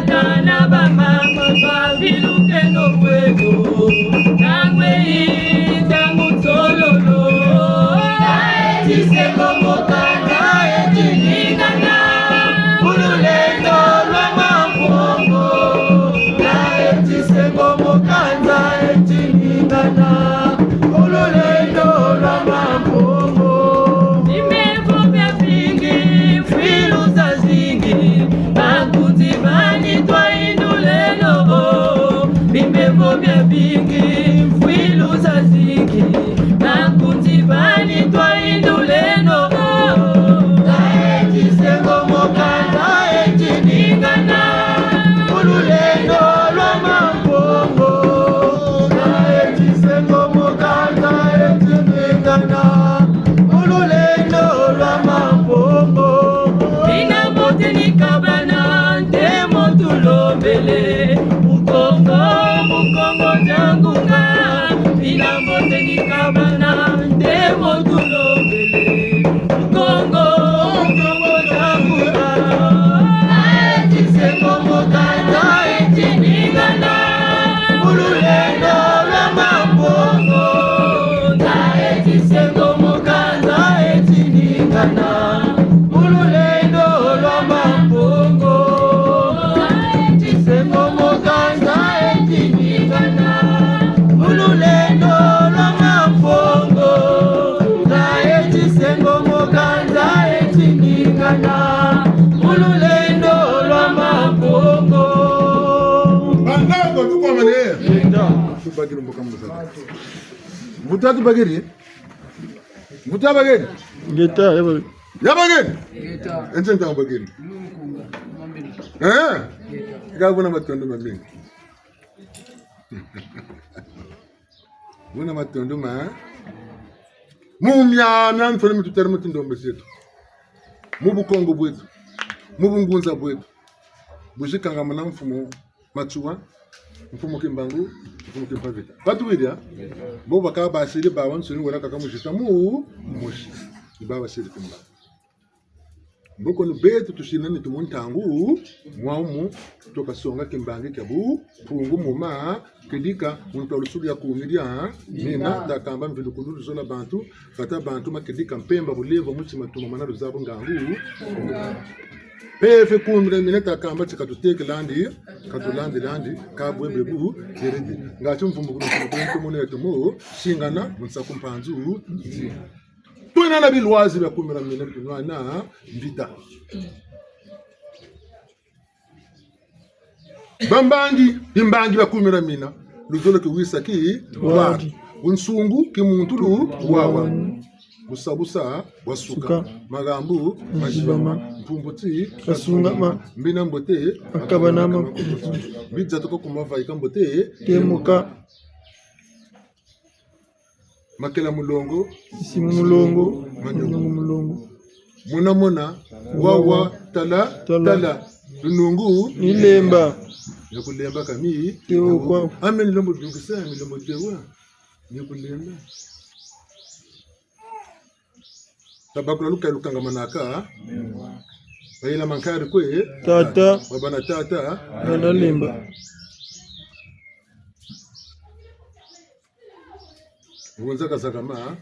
tata na bamama twaviluke nowego nangwei tangu tololo naetisengo mokanda etilingana ululendo lwa mampongo naetisengo mokanda etilingana ululendo lwa mampongo imevo vya vingi filuza zingi bakuti vani twaindulelo bimevo vya vingi filuza zingi bakuti vani twaindulelo naetisengo mokanda etiningana ululendo lwa mampongo naetisengo mokanda etiningana ululendo lwa mampongo bina mote nikabana ndemo tulombele mukongo jangunga bina mote nikabana ndemo tulombele mukongo jangunga naetisengo mokanda etiningana ululendo lwa mampongo naetisengo mokanda etiningana ululendo lwa mampongo naetisengo mokanda etiningana ululendo lwa mampongo naetisengo mokanda etiningana ululendo lwa mampongo. Bangago tuko mane. Tubagiri mboka mbuza. Mbuta tubagiri. Mbuta bagiri. Ngeta yaba. Yabagiri. Ngeta. Enchenta bagiri. Gabona matondo mami. Buna matondo ma. Mumya myan fone mututera mutindombe setu. Mubukongo bwetu. Mubungunza bwetu. Bushikanga mana mfumo machuwa. Mfumo kimbangu, mfumo kimpavita. Batu widia? Bo baka basiri ba wansuni wala kaka mushita mushi. Ibaba siri kimba. Mboko nubetu tushinani tumuntangu mwamu toka songa kimbangi kabu pungu muma kedika muntu alusuli ya kuumiria nina takamba mvindu kundulu zola bantu kata bantu makedika mpemba bulevo mutima tuma manalo zabo ngangu pefe kumre mineta kamba chikatuteke landi landi kabwembe bu jeredi ngachi mfumbu kuno munetu mu shingana munsakumpanzu Tuna na bilwazi ya kumira mine tunwa na mbita. Bambangi, imbangi ya kumira mina. Luzolo ki wisa ki wadi. Unsungu ki muntulu wawa. Busabusa wasuka. Magambu majibama. Mpumbuti kasungama. Mbina mbote akabanama. Mbidza toko kumava ikambote temuka. Makela mulongo, isi mulongo, mulongo. Muna wawa tala lunungu nilemba nikulemba kami teo kwa amen lombo dungisa lombo tewa nikulemba tabakula lukanga manaka bayila mankari kwe tata babana tata analemba Unza sakama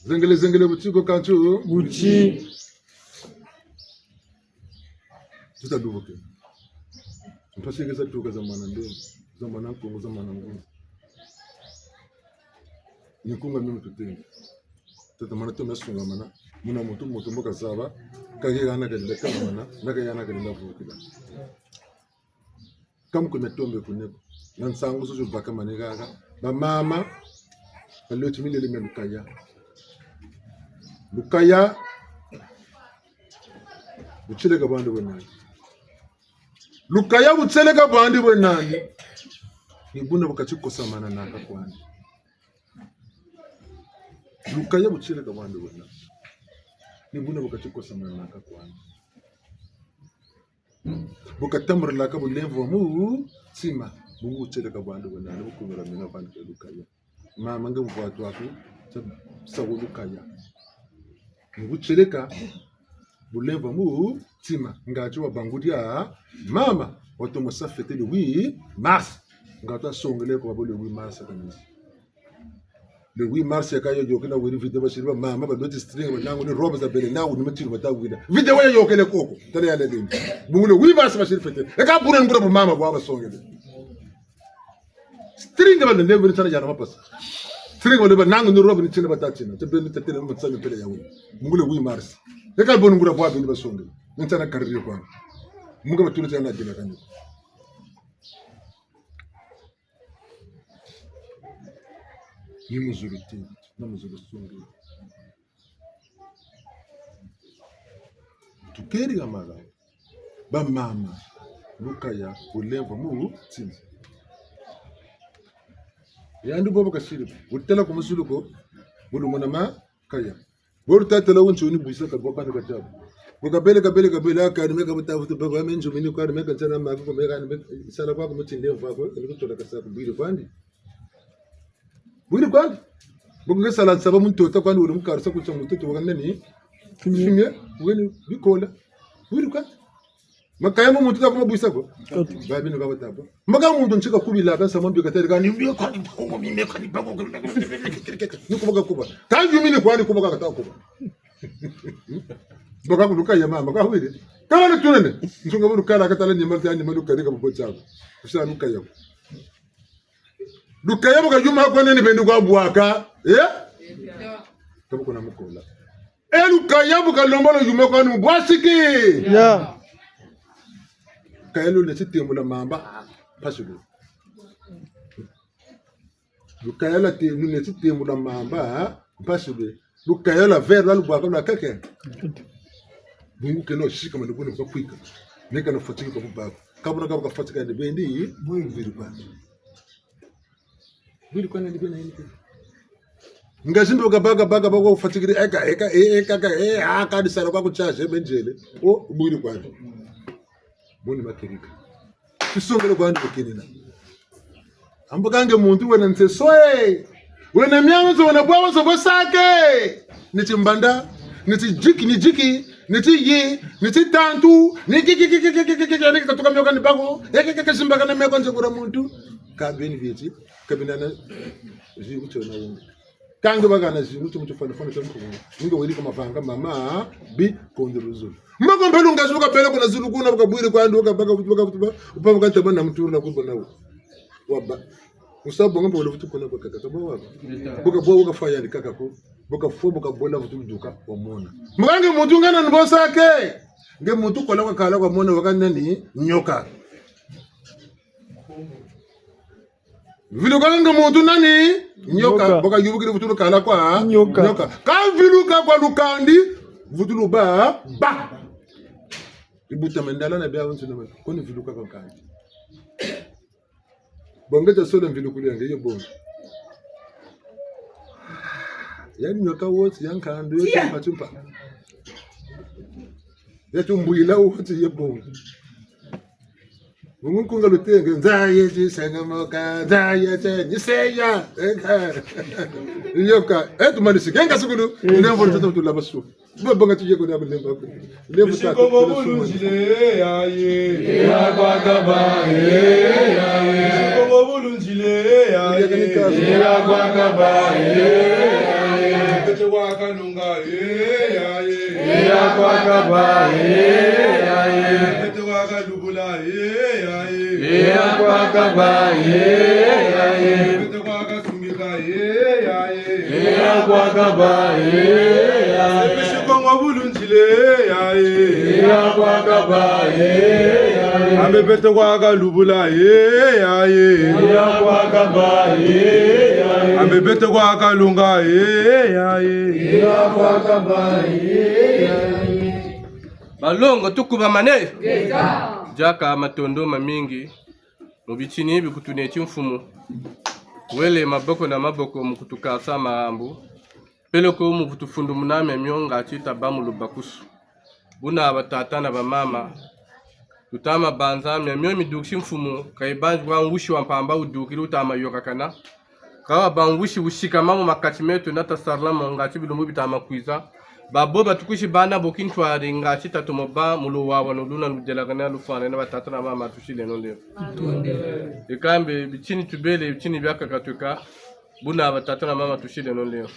zengele butiko kanchu buchi tutadubuke mpasike za tuka za mwana ndo za mwana kongo za mwana ngo nikunga mimi tutenge tata mana to mesunga mana muna mutu mboka saba kagana kadile kama mana nakayana kadile vukila kam ko metombe kuneko nansangu sojo baka manigaga ba mama baloti milele me lukaya buchile ka bandu bonani lukaya buchile ka bandu bonani ibuna bakachikosa mana naka kwani lukaya buchile ka bandu bonani ibuna bakachikosa mana naka kwani bukatamur la ka bulevo mu sima bungu chele ka bandu bonani bukumira mina bandu lukaya mama ngemvu watu wako sabu lukaya Ngucheleka bulemba mu tima ngacho bangudia mama watomo sa fêter le 8 mars ngata songele ko le 8 mars kanisa le 8 mars yakayo jokina wiri video bashiriba mama ba doti string banangu ni roba za bele nangu ni matiru batawida video ya yokele koko tale ya lele bungule 8 mars bashiri fêter eka buran ngura mama bwa basongele string ba le wiri tana jara mapasa string ba nangu ni roba ni tina batachina tebele tatele mbatsanyo pele ya wiri bungule 8 mars eka bonu ngura bwa bele basongele ntana kariri kwa munga batulu tana jina kanyo ni muzuri tena na muzuri sungi tukeri amaga ba mama lukaya ulemva mu tsinzi yandu bobo kashiri utela ku musuluko bulu monama kaya boru tatela woncho ni buisa ka boba ka tabu kabele akani meka butafuta baba menjo mini kwa meka tsana mako ko meka sala kwa ko mutinde mfako elikutola kasa kubiri kwandi buri kwandi bunga sala saba muntu takwani uri mukarsa kucha mututu wakanda ni kimye weni bikola buri kwandi makaya mu mututu kuma buisa ko babi no baba tabo maka muntu nchika kubila ka sama mbika tari kani mbiyo kwani ko mime kwani bako ni kuboka kuba tangu mimi kwani kuboka kata kuba boka kuluka ya mama ka huire kama tunene ntunga buruka la katala ni malta ni maluka ni kabo chako usha luka yako luka yako ka juma ko nene bendu kwa buaka kabo kuna mukola luka yako ka lombolo juma ko ni bwasiki ya kaelo le sitemula mamba pasulo luka yala te nune sitemula mamba pasulo luka yala ver la lubwa kama kake bungu keno shika mandugu ni kwika neka na fatiki kwa baba kabuna kaba kafatika ndi bendi boy viri kwa ndi bena yini ngazimbe ukabaga baga baga ufatikiri eka akadi sara kwa kuchaje benjele bwiri kwa boni makirika kisongelo kwa ndi kinina ambakange muntu wena nsesoe wena myanzo wena bwawo zobosake nitimbanda nitijiki niti ye niti tantu niki katoka myoka ni bako simba kana meko nzekura muntu kabeni vieti kabinana ziku chona wonga kange bagana ziku mutu fana tamko ngo weli kama vanga mama bi konderuzo mako mpelu ngazuka pele kuna zulu kuna bakabwiri kwa ndo baka upanga kanta bana mturu na kubo nawo waba usabu ngombe wale vitu kuna baka kabo wako boka boka fanya ni kaka ko boka fo boka bola vitu duka wamona mwange muntu ngana nbosake nge muntu kola kwa kala kwa mona wakana ni nyoka vile kwa nge muntu nani nyoka boka yubukiri vitu kala kwa nyoka ka viluka kwa lukandi vitu luba ba ibuta mendala na bia wonso na koni viluka kwa kandi bongeta solo mvilukuli yange yo bongo yani nyoka wote yankando yo chumpa ya tumbuila wote yo bongo mungunga lutenge nzaye jisangamoka nzaye niseya nyoka etumanisi kenga sukulu nembo tatu tulabasu bonga tuje ko nabo nembo nembo tatu bulunjile yaye ya kwakaba yaye bulunjile yaye ya kwakaba yaye bete wakanunga yaye ya kwakaba yaye bete wakalubula yaye ya kwakaba yaye bete wakasungika yaye ya kwakaba yaye bishikongwa bulunjile yaye ya kwakaba yaye amebete wakalubula yaye ya kwakaba yaye amebete wakalunga yaye ya kwakaba yaye balongo tukuba mane jaka matondo mamingi mubichini hivi kutunechi mfumu wele maboko na maboko mukutukasa maambu peloko mukutufundu muname myonga achita bamu lubakusu buna abatata na bamama tutama banza myo midukshi mfumu kaibanji wangushi wampamba udukiri utama yokakana kawa bangushi ushika mamu makatimeto nata sarlama ngachi bilumbu bitama kuiza babo batukushi bana bokintwa ringa chita tomoba mulo wawa no luna lujelagana lufana na batata na mama tushile no leo ikambe bichini tubele bichini byaka katuka buna batata na mama tushile no leo